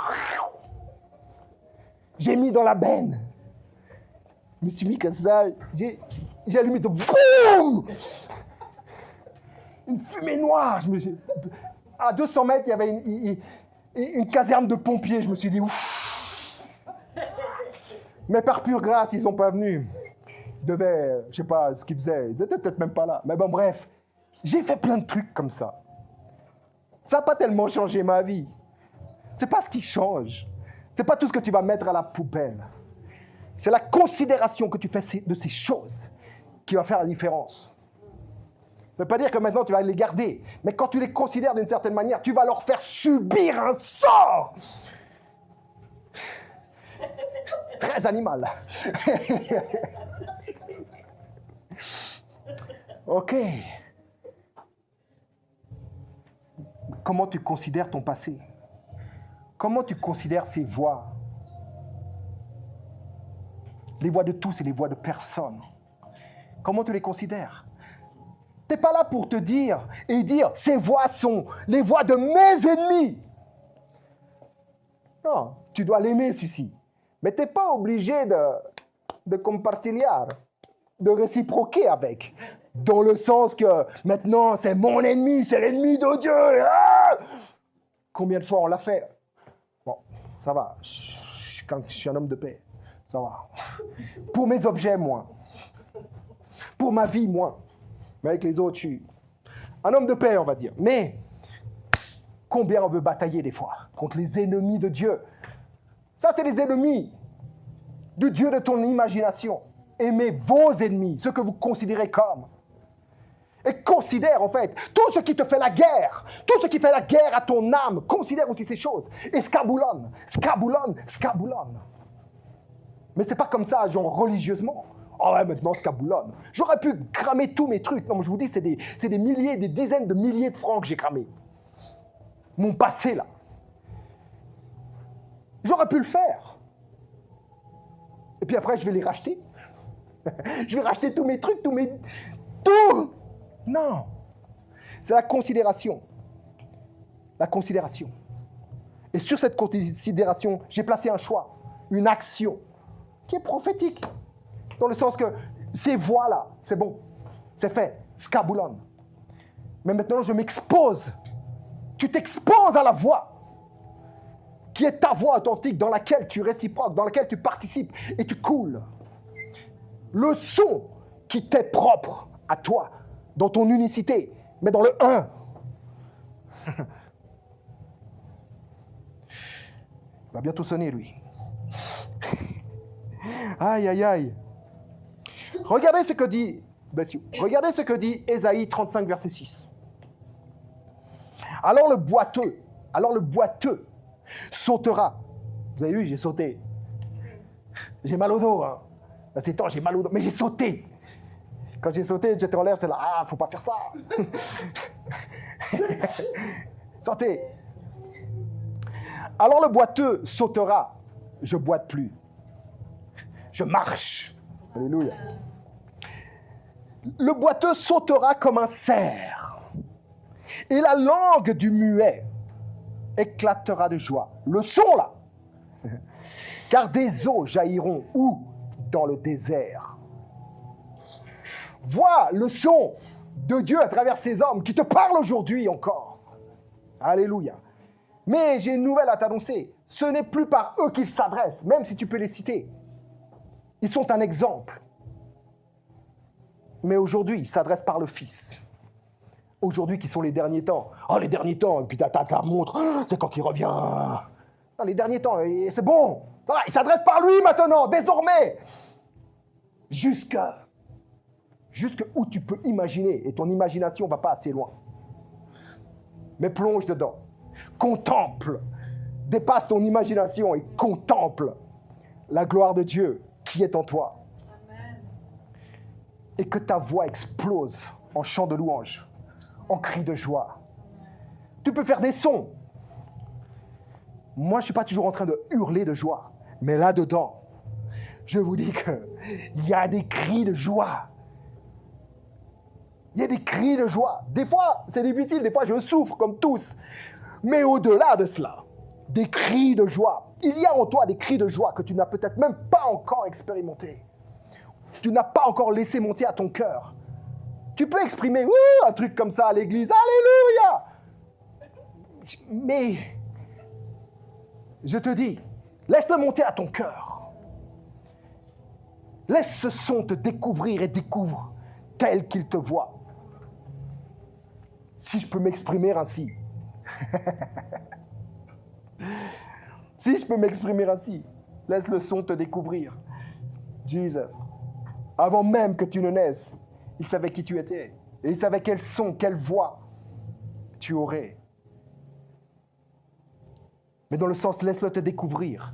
J'ai mis dans la benne. Je me suis mis comme ça. J'ai allumé de boum! Une fumée noire. À 200 mètres, il y avait une caserne de pompiers. Je me suis dit, ouf. Mais par pure grâce, ils n'ont pas venu. Ils devaient, je sais pas ce qu'ils faisaient. Ils étaient peut-être même pas là. Mais bon, bref. J'ai fait plein de trucs comme ça. Ça n'a pas tellement changé ma vie. C'est pas ce qui change. C'est pas tout ce que tu vas mettre à la poubelle. C'est la considération que tu fais de ces choses qui va faire la différence. Ça ne veut pas dire que maintenant tu vas les garder, mais quand tu les considères d'une certaine manière, tu vas leur faire subir un sort. Très animal. Ok. Comment tu considères ton passé? Comment tu considères ces voix? Les voix de tous et les voix de personne. Comment tu les considères? Tu n'es pas là pour te dire et dire ces voix sont les voix de mes ennemis. Non, tu dois l'aimer, celui-ci. Mais tu n'es pas obligé de compartillier, de réciproquer avec. Dans le sens que maintenant, c'est mon ennemi, c'est l'ennemi de Dieu. Ah! Combien de fois on l'a fait? Bon, ça va. Je suis un homme de paix. Ça va. Pour mes objets, moins. Pour ma vie, moins. Mais avec les autres, je suis un homme de paix, on va dire. Mais combien on veut batailler des fois contre les ennemis de Dieu? Ça, c'est les ennemis du Dieu de ton imagination. Aimez vos ennemis, ceux que vous considérez comme. Et considère en fait tout ce qui te fait la guerre, tout ce qui fait la guerre à ton âme. Considère aussi ces choses. Et scaboulonne, scaboulonne, scaboulonne. Mais c'est pas comme ça, genre religieusement. Oh ouais, maintenant scaboulonne. J'aurais pu cramer tous mes trucs. Non, mais je vous dis, c'est des milliers, des dizaines de milliers de francs que j'ai cramés. Mon passé là. J'aurais pu le faire. Et puis après, je vais les racheter. Je vais racheter tous mes trucs, tout. Non. C'est la considération. La considération. Et sur cette considération, j'ai placé un choix, une action qui est prophétique. Dans le sens que ces voix-là, c'est bon, c'est fait, scaboulonne. Mais maintenant, je m'expose. Tu t'exposes à la voix qui est ta voix authentique, dans laquelle tu réciproques, dans laquelle tu participes et tu coules. Le son qui t'est propre à toi, dans ton unicité, mais dans le un. Il va bientôt sonner, lui. Aïe, aïe, aïe. Regardez ce que dit Ésaïe 35, verset 6. Alors le boiteux sautera. Vous avez vu, j'ai sauté. J'ai mal au dos. Hein. C'est temps, j'ai mal au dos. Mais j'ai sauté. Quand j'ai sauté, j'étais en l'air, j'étais là, ah, faut pas faire ça. Sautez. Alors le boiteux sautera. Je boite plus. Je marche. Alléluia. Le boiteux sautera comme un cerf. Et la langue du muet éclatera de joie. Le son là. Car des eaux jailliront où? dans le désert. Vois le son de Dieu à travers ces hommes qui te parlent aujourd'hui encore. Alléluia. Mais j'ai une nouvelle à t'annoncer. Ce n'est plus par eux qu'ils s'adressent, même si tu peux les citer. Ils sont un exemple. Mais aujourd'hui, ils s'adressent par le Fils. Aujourd'hui, qui sont les derniers temps. Oh, les derniers temps, et puis ta montre, c'est quand il revient. Non, les derniers temps, c'est bon. Il s'adresse par lui maintenant, désormais. Jusque où tu peux imaginer, et ton imagination ne va pas assez loin. Mais plonge dedans. Contemple. Dépasse ton imagination et contemple la gloire de Dieu qui est en toi. Amen. Et que ta voix explose en chant de louange, en cri de joie. Tu peux faire des sons. Moi, je ne suis pas toujours en train de hurler de joie, mais là-dedans, je vous dis qu'il y a des cris de joie. Il y a des cris de joie. Des fois, c'est difficile, des fois, je souffre comme tous. Mais au-delà de cela, des cris de joie. Il y a en toi des cris de joie que tu n'as peut-être même pas encore expérimentés. Tu n'as pas encore laissé monter à ton cœur. Tu peux exprimer un truc comme ça à l'église. Alléluia! Mais, je te dis, laisse-le monter à ton cœur. Laisse ce son te découvrir et découvre tel qu'il te voit. Si je peux m'exprimer ainsi. Si je peux m'exprimer ainsi, laisse le son te découvrir. Jesus. Avant même que tu ne naisses, il savait qui tu étais. Et il savait quel son, quelle voix tu aurais. Mais dans le sens, laisse-le te découvrir.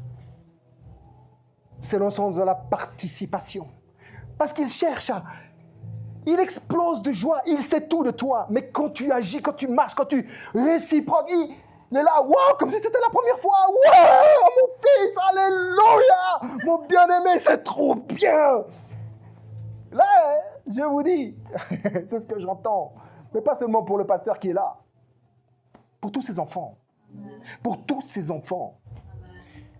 C'est le sens de la participation. Parce qu'il cherche à... Il explose de joie, il sait tout de toi. Mais quand tu agis, quand tu marches, quand tu réciproques, il est là, wow, comme si c'était la première fois. Wow, mon fils, alléluia, mon bien-aimé, c'est trop bien. Là, je vous dis, c'est ce que j'entends. Mais pas seulement pour le pasteur qui est là. Pour tous ses enfants. Pour tous ses enfants.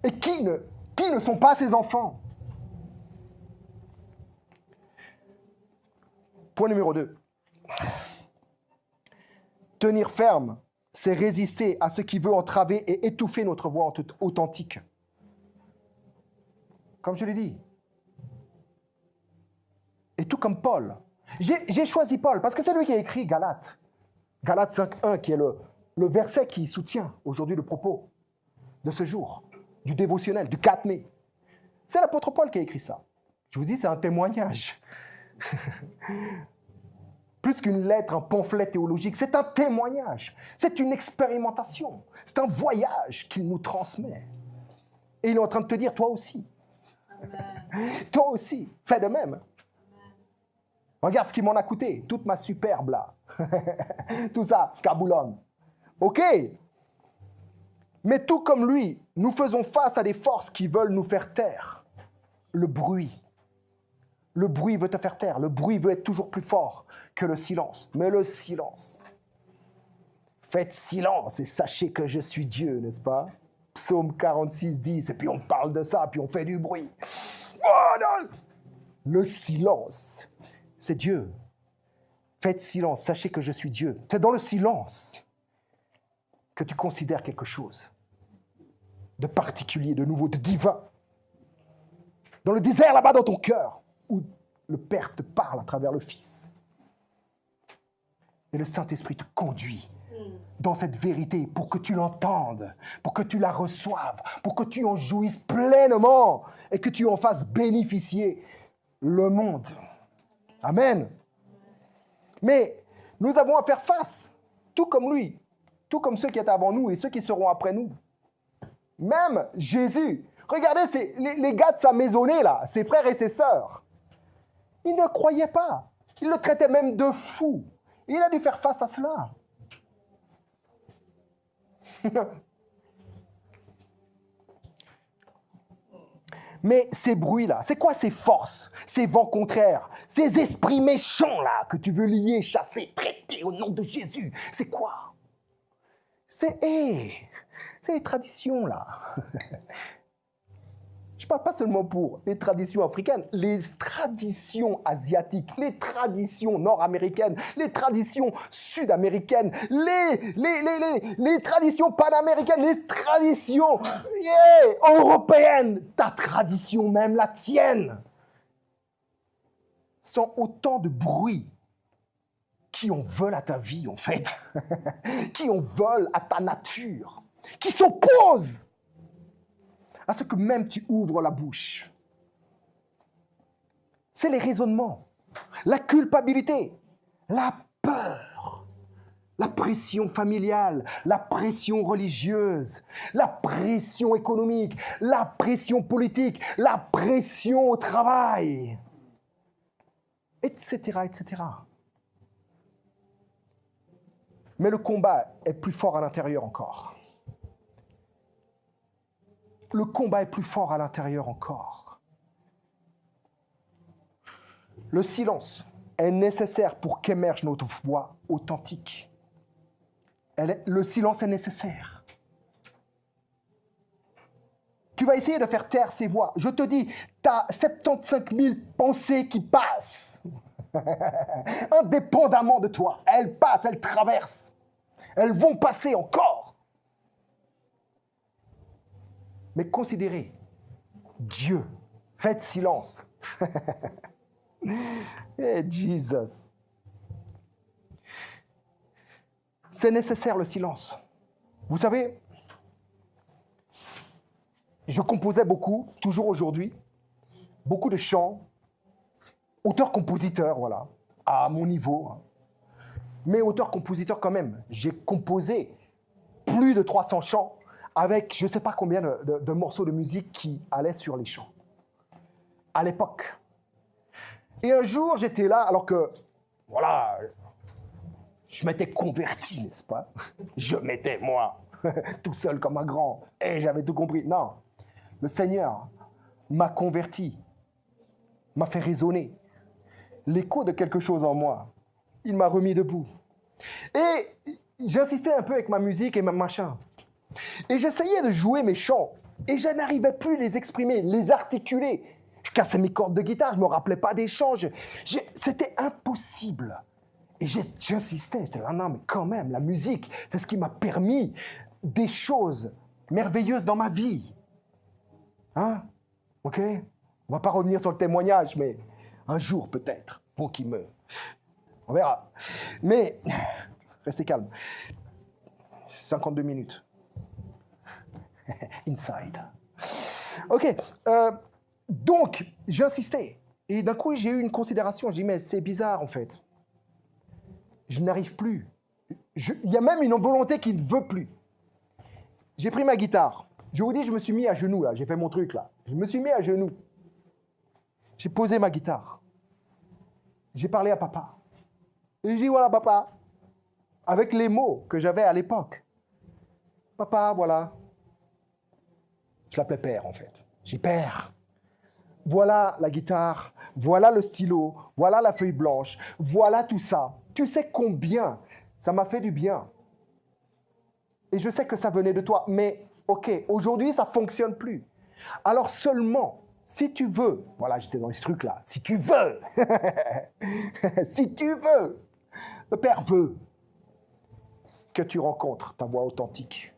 Et qui ne sont pas ses enfants? Point numéro 2. Tenir ferme, c'est résister à ce qui veut entraver et étouffer notre voix authentique. Comme je l'ai dit. Et tout comme Paul. J'ai choisi Paul parce que c'est lui qui a écrit Galates. Galates 5.1 qui est le verset qui soutient aujourd'hui le propos de ce jour, du dévotionnel, du 4 mai. C'est l'apôtre Paul qui a écrit ça. Je vous dis, c'est un témoignage. Plus qu'une lettre, un pamphlet théologique, c'est un témoignage. C'est une expérimentation. C'est un voyage qu'il nous transmet. Et il est en train de te dire, toi aussi. Amen. Toi aussi, fais de même. Amen. Regarde ce qui m'en a coûté, toute ma superbe là. Tout ça, scaboulon. Ok. Mais tout comme lui, nous faisons face à des forces qui veulent nous faire taire. Le bruit. Le bruit veut te faire taire. Le bruit veut être toujours plus fort que le silence. Mais le silence. Faites silence et sachez que je suis Dieu, n'est-ce pas? Psaume 46, 10. Et puis on parle de ça, puis on fait du bruit. Oh non! Le silence, c'est Dieu. Faites silence, sachez que je suis Dieu. C'est dans le silence que tu considères quelque chose de particulier, de nouveau, de divin. Dans le désert, là-bas, dans ton cœur, où le Père te parle à travers le Fils. Et le Saint-Esprit te conduit dans cette vérité pour que tu l'entendes, pour que tu la reçoives, pour que tu en jouisses pleinement et que tu en fasses bénéficier le monde. Amen. Mais nous avons à faire face, tout comme lui, tout comme ceux qui étaient avant nous et ceux qui seront après nous. Même Jésus, regardez les gars de sa maisonnée là, ses frères et ses sœurs. Ils ne croyaient pas. Ils le traitaient même de fou. Il a dû faire face à cela. Mais ces bruits-là, c'est quoi ces forces, ces vents contraires, ces esprits méchants-là que tu veux lier, chasser, traiter au nom de Jésus? C'est quoi? C'est les traditions, là. Je Je ne parle pas seulement pour les traditions africaines, les traditions asiatiques, les traditions nord-américaines, les traditions sud-américaines, les traditions panaméricaines, les traditions européennes, ta tradition même, la tienne, sont autant de bruit qui en veulent à ta vie, en fait, qui en veulent à ta nature, qui s'opposent à ce que même tu ouvres la bouche. C'est les raisonnements, la culpabilité, la peur, la pression familiale, la pression religieuse, la pression économique, la pression politique, la pression au travail, etc., etc. Mais le combat est plus fort à l'intérieur encore. Le combat est plus fort à l'intérieur encore. Le silence est nécessaire pour qu'émerge notre voix authentique. Le silence est nécessaire. Tu vas essayer de faire taire ces voix. Je te dis, tu as 75 000 pensées qui passent. Indépendamment de toi. Elles passent, elles traversent. Elles vont passer encore. Mais considérez, Dieu, faites silence. Hey, Jesus. C'est nécessaire le silence. Vous savez, je composais beaucoup, toujours aujourd'hui, beaucoup de chants, auteur-compositeur, voilà, à mon niveau. Mais auteur-compositeur quand même, j'ai composé plus de 300 chants avec je ne sais pas combien de morceaux de musique qui allaient sur les chants, à l'époque. Et un jour, j'étais là, alors que, voilà, je m'étais converti, n'est-ce pas? Je m'étais, moi, tout seul comme un grand, et j'avais tout compris. Non, le Seigneur m'a converti, m'a fait résonner. L'écho de quelque chose en moi, il m'a remis debout. Et j'insistais un peu avec ma musique et ma machin. Et j'essayais de jouer mes chants, et je n'arrivais plus à les exprimer, les articuler. Je cassais mes cordes de guitare, je ne me rappelais pas des chants. C'était impossible. Et j'insistais, j'étais là, non, mais quand même, la musique, c'est ce qui m'a permis des choses merveilleuses dans ma vie. Hein? Ok? On ne va pas revenir sur le témoignage, mais un jour peut-être, pour qu'il me... On verra. Mais, restez calme. 52 minutes. Inside. Ok. Donc, j'insistais. Et d'un coup, j'ai eu une considération. Je dis, mais c'est bizarre, en fait. Je n'arrive plus. Il y a même une volonté qui ne veut plus. J'ai pris ma guitare. Je vous dis, je me suis mis à genoux, là. J'ai fait mon truc, là. Je me suis mis à genoux. J'ai posé ma guitare. J'ai parlé à papa. Et je dis, voilà, papa, avec les mots que j'avais à l'époque. Papa, voilà. Je l'appelais père, en fait. J'ai dit, père, voilà la guitare, voilà le stylo, voilà la feuille blanche, voilà tout ça. Tu sais combien ça m'a fait du bien. Et je sais que ça venait de toi, mais ok, aujourd'hui, ça ne fonctionne plus. Alors seulement, si tu veux, voilà, j'étais dans ce truc-là, si tu veux, si tu veux, le Père veut que tu rencontres ta voix authentique,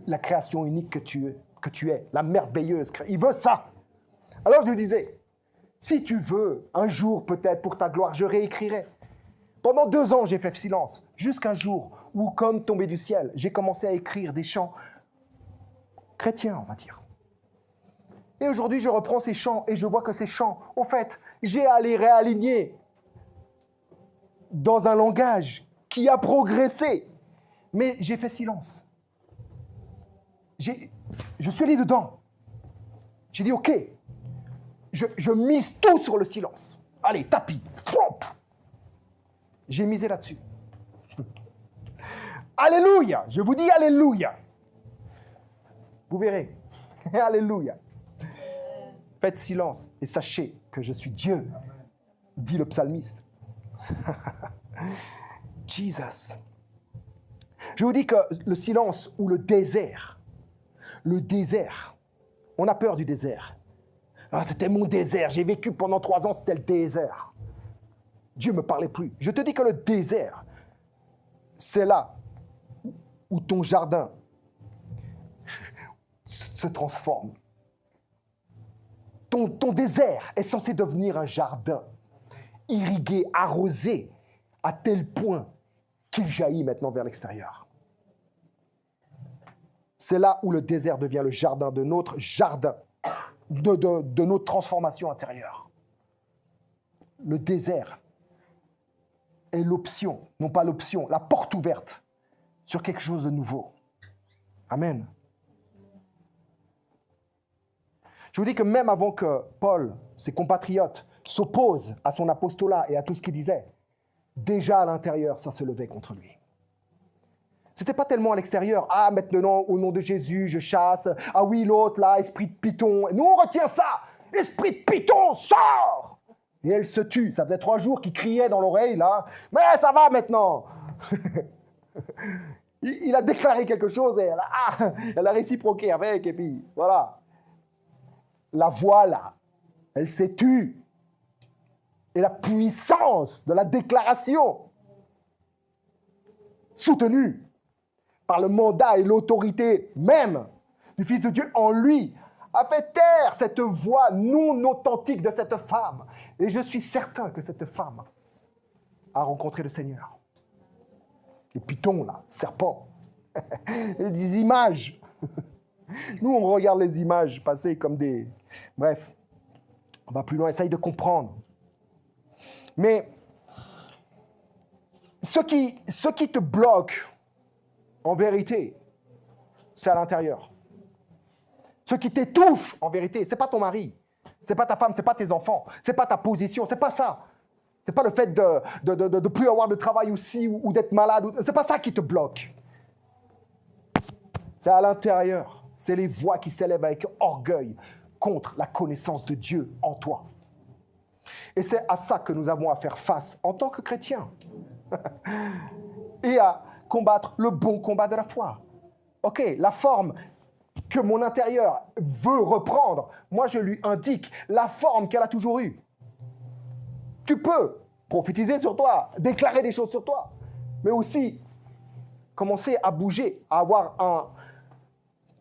la création unique que tu es, la merveilleuse création. Il veut ça. Alors je lui disais, si tu veux, un jour peut-être pour ta gloire, je réécrirai. Pendant 2 ans, j'ai fait silence, jusqu'un jour où, comme tombé du ciel, j'ai commencé à écrire des chants chrétiens, on va dire. Et aujourd'hui, je reprends ces chants et je vois que ces chants, au fait, j'ai à les réaligner dans un langage qui a progressé. Mais j'ai fait silence. Je suis allé dedans. J'ai dit, ok, je mise tout sur le silence. Allez, tapis. J'ai misé là-dessus. Alléluia. Je vous dis alléluia. Vous verrez. Alléluia. Faites silence et sachez que je suis Dieu, dit le psalmiste. Jesus. Je vous dis que le silence ou le désert, On a peur du désert. Ah, c'était mon désert. J'ai vécu pendant 3 ans, c'était le désert. Dieu ne me parlait plus. Je te dis que le désert, c'est là où ton jardin se transforme. Ton désert est censé devenir un jardin, irrigué, arrosé, à tel point qu'il jaillit maintenant vers l'extérieur. C'est là où le désert devient le jardin de notre jardin, de notre transformation intérieure. Le désert est l'option, non pas l'option, la porte ouverte sur quelque chose de nouveau. Amen. Je vous dis que même avant que Paul, ses compatriotes, s'opposent à son apostolat et à tout ce qu'il disait, déjà à l'intérieur, ça se levait contre lui. C'était pas tellement à l'extérieur. Ah, maintenant, au nom de Jésus, je chasse. Ah oui, l'autre, là, esprit de python. Nous, on retient ça. Esprit de python, sors! Et elle se tue. Ça faisait 3 jours qu'il criait dans l'oreille, là. Mais ça va maintenant. Il a déclaré quelque chose et elle a réciproqué avec. Et puis, voilà. La voix, là, elle s'est tue. Et la puissance de la déclaration, soutenue par le mandat et l'autorité même du Fils de Dieu en lui, a fait taire cette voix non authentique de cette femme. Et je suis certain que cette femme a rencontré le Seigneur. Les pythons, là, serpents, des images. Nous, on regarde les images passer comme des... Bref, on va plus loin, essaye de comprendre. Mais ce qui te bloque, en vérité, c'est à l'intérieur. Ce qui t'étouffe, en vérité, ce n'est pas ton mari, ce n'est pas ta femme, ce n'est pas tes enfants, ce n'est pas ta position, ce n'est pas ça. Ce n'est pas le fait de plus avoir de travail aussi ou d'être malade. Ce n'est pas ça qui te bloque. C'est à l'intérieur. C'est les voix qui s'élèvent avec orgueil contre la connaissance de Dieu en toi. Et c'est à ça que nous avons à faire face en tant que chrétiens. Et à combattre le bon combat de la foi. Ok, la forme que mon intérieur veut reprendre, moi je lui indique la forme qu'elle a toujours eue. Tu peux prophétiser sur toi, déclarer des choses sur toi, mais aussi commencer à bouger, à avoir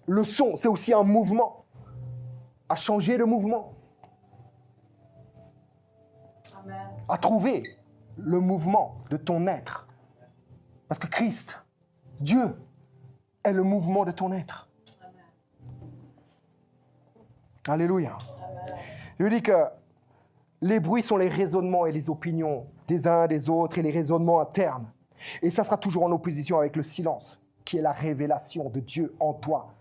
le son, c'est aussi un mouvement, à changer de mouvement. Amen. À trouver le mouvement de ton être. Parce que Christ, Dieu, est le mouvement de ton être. Amen. Alléluia. Amen. Je lui dis que les bruits sont les raisonnements et les opinions des uns des autres et les raisonnements internes. Et ça sera toujours en opposition avec le silence, qui est la révélation de Dieu en toi.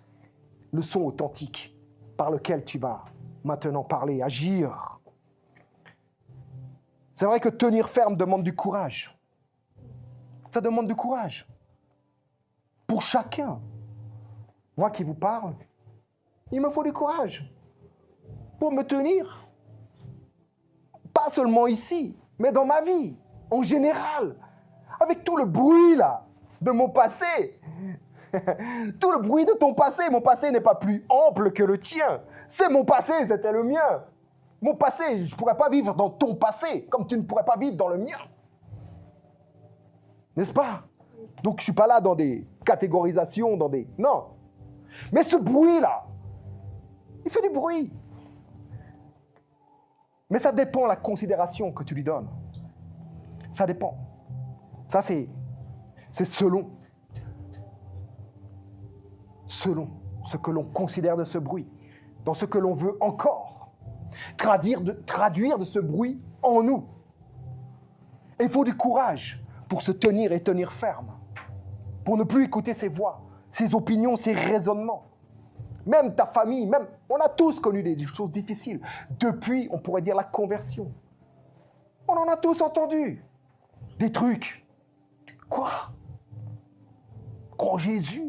Le son authentique par lequel tu vas maintenant parler, agir. C'est vrai que tenir ferme demande du courage. Ça demande du courage. Pour chacun. Moi qui vous parle, il me faut du courage. Pour me tenir. Pas seulement ici, mais dans ma vie, en général. Avec tout le bruit là, de mon passé. Tout le bruit de ton passé. Mon passé n'est pas plus ample que le tien. C'est mon passé, c'était le mien. Mon passé, je ne pourrais pas vivre dans ton passé, comme tu ne pourrais pas vivre dans le mien. N'est-ce pas? Donc, je ne suis pas là dans des catégorisations, dans des... Non. Mais ce bruit-là, il fait du bruit. Mais ça dépend de la considération que tu lui donnes. Ça dépend. Ça, c'est selon. Selon ce que l'on considère de ce bruit. Dans ce que l'on veut encore. Traduire de ce bruit en nous. Et il faut du courage pour se tenir et tenir ferme. Pour ne plus écouter ses voix, ses opinions, ses raisonnements. Même ta famille, même, on a tous connu des choses difficiles. Depuis, on pourrait dire la conversion. On en a tous entendu. Des trucs. Quoi? Crois en Jésus.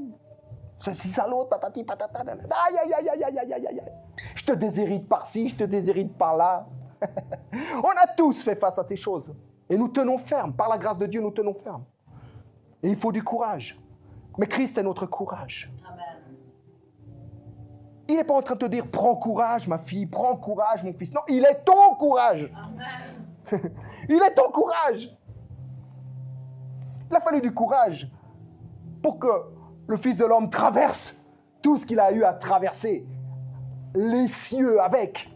Ceci, ça, l'autre, patati, patata. Aïe, aïe, aïe, aïe, aïe, aïe, aïe, aïe. Je te déshérite par-ci, je te déshérite par-là. On a tous fait face à ces choses. Et nous tenons ferme. Par la grâce de Dieu, nous tenons ferme. Et il faut du courage. Mais Christ est notre courage. Amen. Il n'est pas en train de te dire, prends courage ma fille, prends courage mon fils. Non, il est ton courage. Amen. Il est ton courage. Il a fallu du courage pour que le Fils de l'homme traverse tout ce qu'il a eu à traverser. Les cieux avec.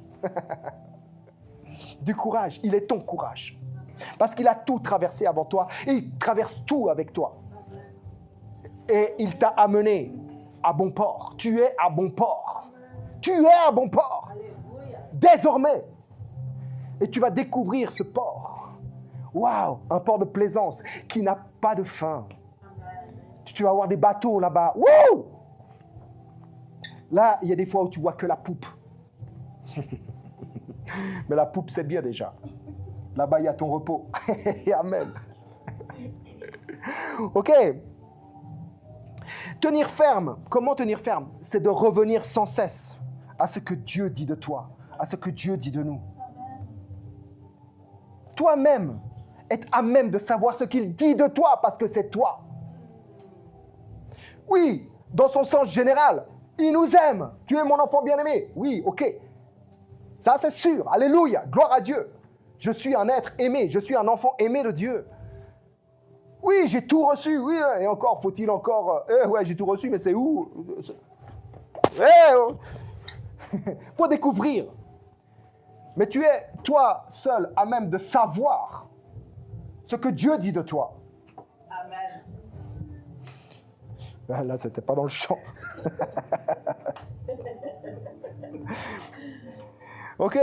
Du courage. Il est ton courage. Parce qu'il a tout traversé avant toi. Et il traverse tout avec toi. Et il t'a amené à bon port. Tu es à bon port. Tu es à bon port. Alléluia. Désormais. Et tu vas découvrir ce port. Waouh, un port de plaisance qui n'a pas de fin. Amen. Tu vas avoir des bateaux là-bas. Wouh! Là, il y a des fois où tu vois que la poupe. Mais la poupe, c'est bien déjà. Là-bas, il y a ton repos. Amen. Ok. Tenir ferme. Comment tenir ferme? C'est de revenir sans cesse à ce que Dieu dit de toi, à ce que Dieu dit de nous. Toi-même, être à même de savoir ce qu'il dit de toi parce que c'est toi. Oui, dans son sens général, il nous aime. Tu es mon enfant bien-aimé. Oui, ok. Ça, c'est sûr. Alléluia. Gloire à Dieu. Je suis un être aimé. Je suis un enfant aimé de Dieu. Oui, j'ai tout reçu. Oui, et encore, faut-il encore... ouais, j'ai tout reçu, mais c'est où? Faut découvrir. Mais tu es, toi, seul, à même de savoir ce que Dieu dit de toi. Amen. Là, c'était pas dans le champ. Ok.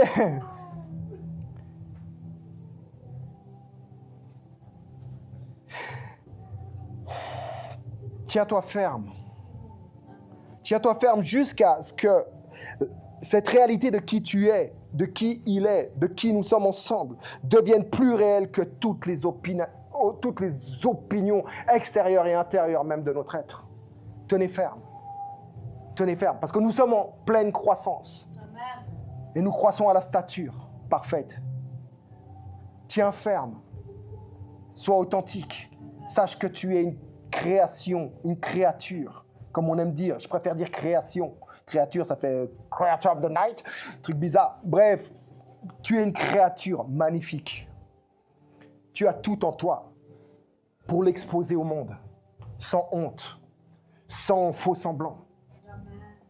Tiens-toi ferme. Tiens-toi ferme jusqu'à ce que cette réalité de qui tu es, de qui il est, de qui nous sommes ensemble, devienne plus réelle que toutes les opinions extérieures et intérieures même de notre être. Tenez ferme. Tenez ferme, parce que nous sommes en pleine croissance. Amen. Et nous croissons à la stature parfaite. Tiens ferme. Sois authentique. Sache que tu es une création, une créature. Comme on aime dire, je préfère dire création. Créature, ça fait creature of the night, truc bizarre. Bref, tu es une créature magnifique. Tu as tout en toi pour l'exposer au monde, sans honte, sans faux semblant.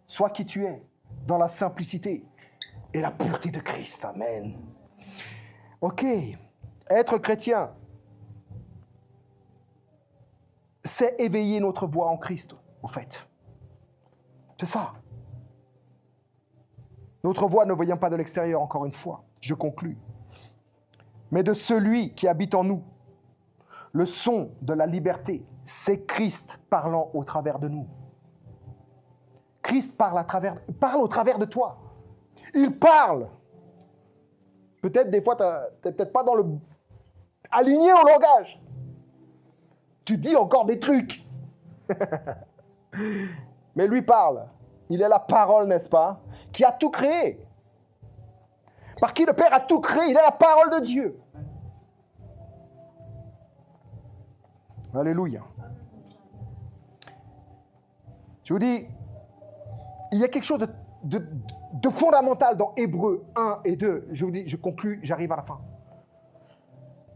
Sois qui tu es, dans la simplicité et la pureté de Christ. Amen. Ok, être chrétien, c'est éveiller notre voix en Christ, au fait. C'est ça. Notre voix ne vient pas de l'extérieur, encore une fois, je conclus, mais de celui qui habite en nous. Le son de la liberté, c'est Christ parlant au travers de nous. Christ parle au travers de toi. Il parle. Peut-être des fois, tu n'es peut-être pas aligné au langage. Tu dis encore des trucs. Mais lui parle. Il est la parole, n'est-ce pas, qui a tout créé. Par qui le Père a tout créé. Il est la parole de Dieu. Alléluia. Je vous dis, il y a quelque chose de fondamental dans Hébreux 1 et 2. Je vous dis, je conclus, j'arrive à la fin.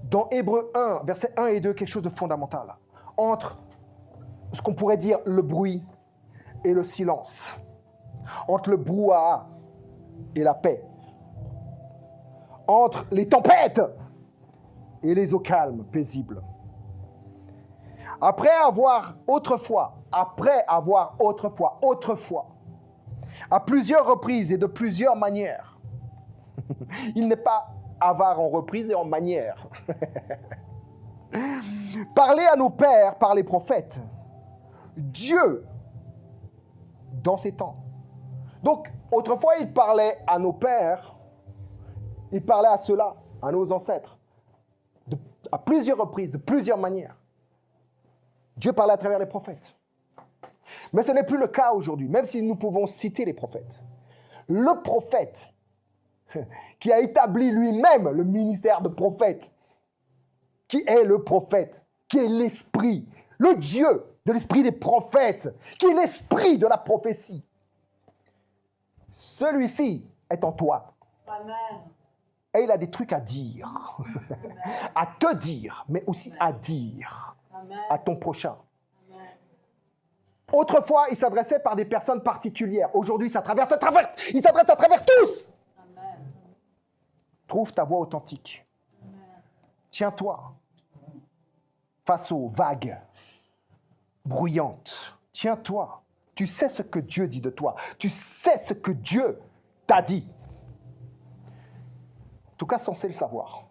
Dans Hébreux 1, versets 1 et 2, quelque chose de fondamental. Entre ce qu'on pourrait dire le bruit et le silence. Entre le brouhaha et la paix. Entre les tempêtes et les eaux calmes, paisibles. Après avoir autrefois, à plusieurs reprises et de plusieurs manières, il n'est pas avare en reprises et en manières, parler à nos pères par les prophètes, Dieu, dans ces temps. Donc, autrefois, il parlait à nos pères, il parlait à ceux-là, à nos ancêtres, à plusieurs reprises, de plusieurs manières. Dieu parlait à travers les prophètes. Mais ce n'est plus le cas aujourd'hui, même si nous pouvons citer les prophètes. Le prophète, qui a établi lui-même le ministère de prophète, qui est le prophète, qui est l'esprit, le Dieu de l'esprit des prophètes, qui est l'esprit de la prophétie. celui-ci est en toi. Amen. Et il a des trucs à dire. À te dire, mais aussi à dire Amen. à ton prochain. Amen. Autrefois, il s'adressait par des personnes particulières. Aujourd'hui, il s'adresse à travers tous. Amen. Trouve ta voix authentique. Amen. Tiens-toi face aux vagues bruyantes. Tiens-toi. Tu sais ce que Dieu dit de toi. Tu sais ce que Dieu t'a dit. En tout cas, censé le savoir.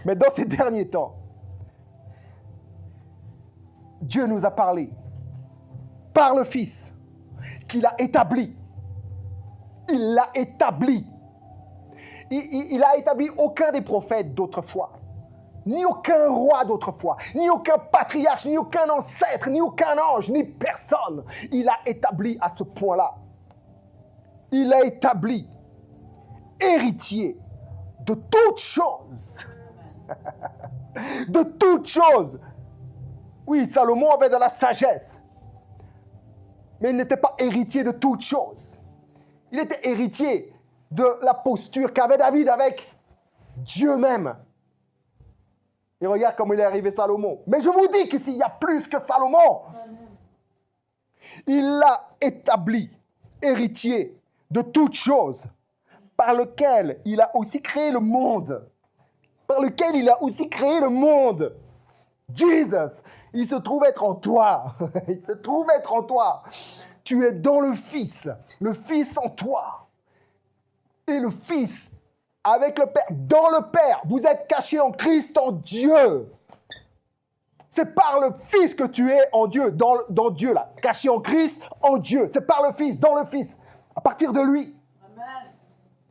Mais dans ces derniers temps, Dieu nous a parlé par le Fils qu'il a établi. Il l'a établi. Il a établi aucun des prophètes d'autrefois, ni aucun roi d'autrefois, ni aucun patriarche, ni aucun ancêtre, ni aucun ange, ni personne. Il a établi à ce point-là. Il a établi héritier de toutes choses. De toutes choses. Oui, Salomon avait de la sagesse, mais il n'était pas héritier de toutes choses. Il était héritier de la posture qu'avait David avec Dieu même. Et regarde comment il est arrivé Salomon. Mais je vous dis qu'ici, il y a plus que Salomon. Il l'a établi héritier de toutes choses, par lequel il a aussi créé le monde. Par lequel il a aussi créé le monde. Jesus, il se trouve être en toi. Il se trouve être en toi. Tu es dans le Fils en toi. Et le Fils avec le Père, dans le Père. Vous êtes cachés en Christ, en Dieu. C'est par le Fils que tu es en Dieu, dans Dieu là. Caché en Christ, en Dieu. C'est par le Fils, dans le Fils. À partir de lui. Amen.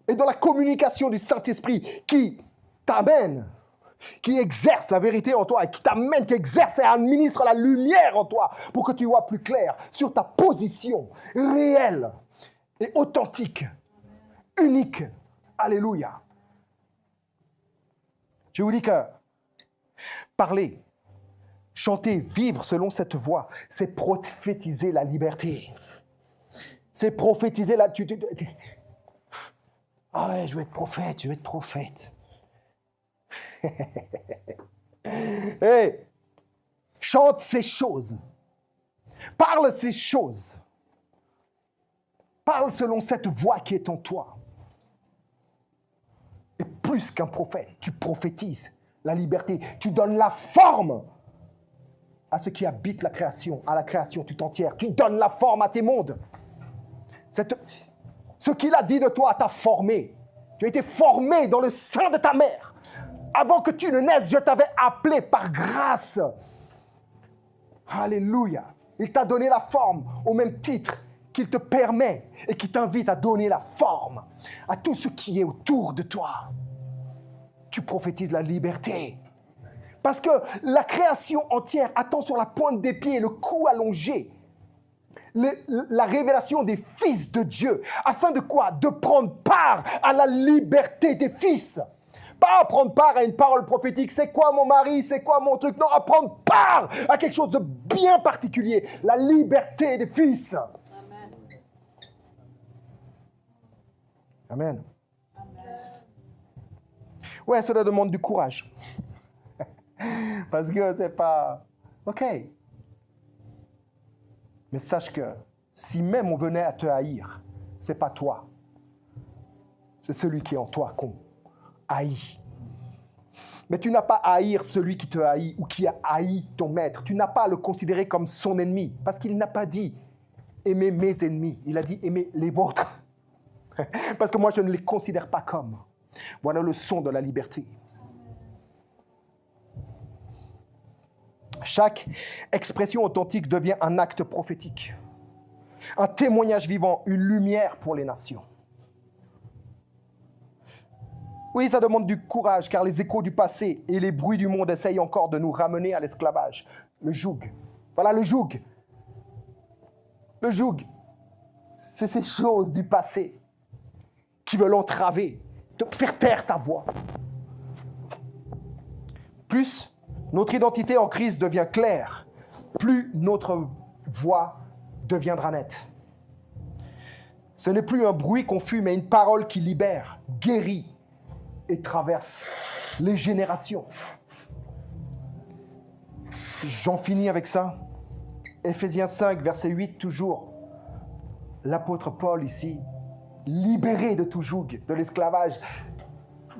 Et dans la communication du Saint-Esprit qui t'amène, qui exerce la vérité en toi et qui t'amène, qui exerce et administre la lumière en toi pour que tu vois plus clair sur ta position réelle et authentique, unique. Alléluia. Je vous dis que parler, chanter, vivre selon cette voie, c'est prophétiser la liberté. C'est prophétiser la... Ah ouais, je veux être prophète. Hey, chante ces choses. Parle ces choses. Parle selon cette voix qui est en toi. Et plus qu'un prophète, tu prophétises la liberté. Tu donnes la forme à ce qui habite la création, à la création tout entière. Tu donnes la forme à tes mondes. Ce qu'il a dit de toi t'a formé. Tu as été formé dans le sein de ta mère. Avant que tu ne naisses, je t'avais appelé par grâce. Alléluia. Il t'a donné la forme au même titre qu'il te permet et qui t'invite à donner la forme à tout ce qui est autour de toi. Tu prophétises la liberté. Parce que la création entière attend sur la pointe des pieds, le cou allongé, la révélation des fils de Dieu. Afin de quoi? De prendre part à la liberté des fils. Pas à prendre part à une parole prophétique. C'est quoi mon mari? C'est quoi mon truc? Non, à prendre part à quelque chose de bien particulier. La liberté des fils. Amen. Amen. Amen. Ouais, cela demande du courage. Parce que c'est pas... OK. Mais sache que si même on venait à te haïr, c'est pas toi. C'est celui qui est en toi qu'on haït. Mais tu n'as pas à haïr celui qui te haït ou qui a haï ton maître. Tu n'as pas à le considérer comme son ennemi. Parce qu'il n'a pas dit « aimez mes ennemis ». Il a dit « aimez les vôtres ». Parce que moi, je ne les considère pas comme. Voilà le son de la liberté. Chaque expression authentique devient un acte prophétique. Un témoignage vivant, une lumière pour les nations. Oui, ça demande du courage, car les échos du passé et les bruits du monde essayent encore de nous ramener à l'esclavage. Le joug. Voilà le joug. Le joug, c'est ces choses du passé qui veulent entraver, te faire taire ta voix. Plus Notre identité en Christ devient claire, plus notre voix deviendra nette. Ce n'est plus un bruit confus, mais une parole qui libère, guérit et traverse les générations. J'en finis avec ça. Éphésiens 5, verset 8, toujours. L'apôtre Paul ici, libéré de tout joug, de l'esclavage,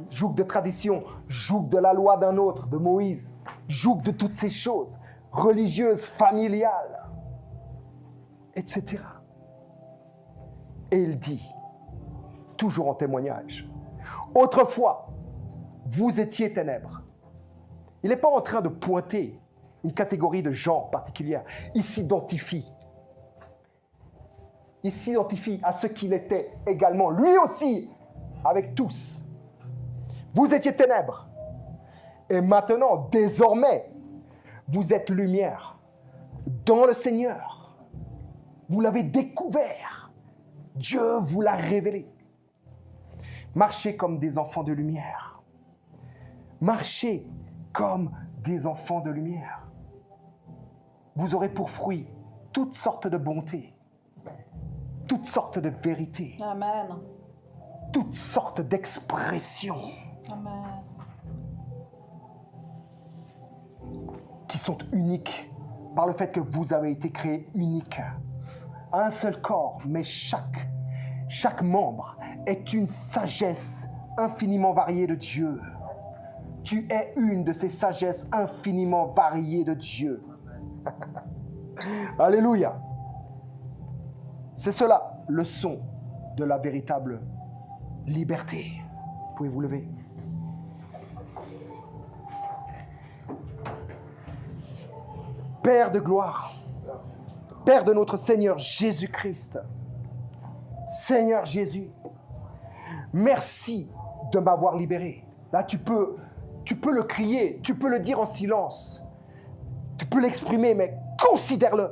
joug de tradition, joug de la loi d'un autre, de Moïse, joug de toutes ces choses, religieuses, familiales, etc. Et il dit, toujours en témoignage, autrefois, vous étiez ténèbres. Il n'est pas en train de pointer une catégorie de gens particulière. Il s'identifie. Il s'identifie à ce qu'il était également, lui aussi, avec tous. Vous étiez ténèbres. Et maintenant, désormais, vous êtes lumière dans le Seigneur. Vous l'avez découvert. Dieu vous l'a révélé. Marchez comme des enfants de lumière. Marchez comme des enfants de lumière. Vous aurez pour fruit toutes sortes de bontés, toutes sortes de vérités, Amen. toutes sortes d'expressions Amen. qui sont uniques par le fait que vous avez été créés uniques. Un seul corps, mais chaque membre est une sagesse infiniment variée de Dieu. Tu es une de ces sagesses infiniment variées de Dieu. Alléluia. C'est cela le son de la véritable liberté. Pouvez vous lever? Père de gloire, Père de notre Seigneur Jésus-Christ, Seigneur Jésus, merci de m'avoir libéré. Là, tu peux le crier, tu peux le dire en silence, tu peux l'exprimer, mais considère-le,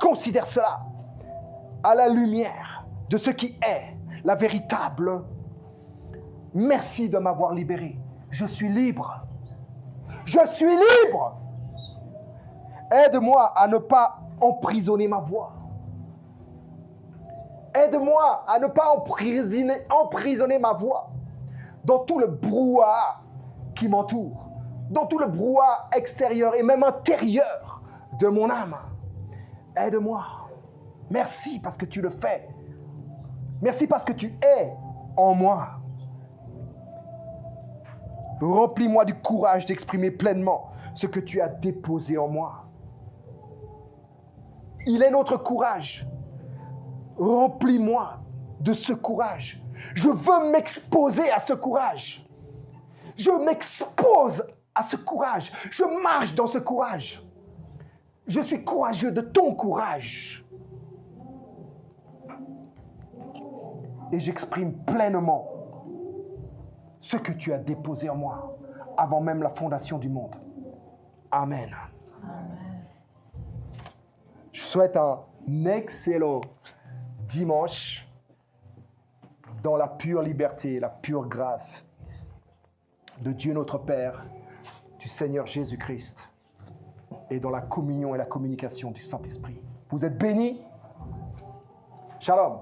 considère cela à la lumière de ce qui est la véritable. Merci de m'avoir libéré. Je suis libre. Je suis libre. Aide-moi à ne pas emprisonner ma voix. Aide-moi à ne pas emprisonner ma voix dans tout le brouhaha qui m'entoure, dans tout le brouhaha extérieur et même intérieur de mon âme. Aide-moi. Merci parce que tu le fais. Merci parce que tu es en moi. Remplis-moi du courage d'exprimer pleinement ce que tu as déposé en moi. Il est notre courage. Remplis-moi de ce courage. Je veux m'exposer à ce courage. Je m'expose à ce courage. Je marche dans ce courage. Je suis courageux de ton courage. Et j'exprime pleinement ce que tu as déposé en moi avant même la fondation du monde. Amen. Amen. Je souhaite un excellent dimanche dans la pure liberté, la pure grâce de Dieu notre Père, du Seigneur Jésus-Christ et dans la communion et la communication du Saint-Esprit. Vous êtes bénis. Shalom.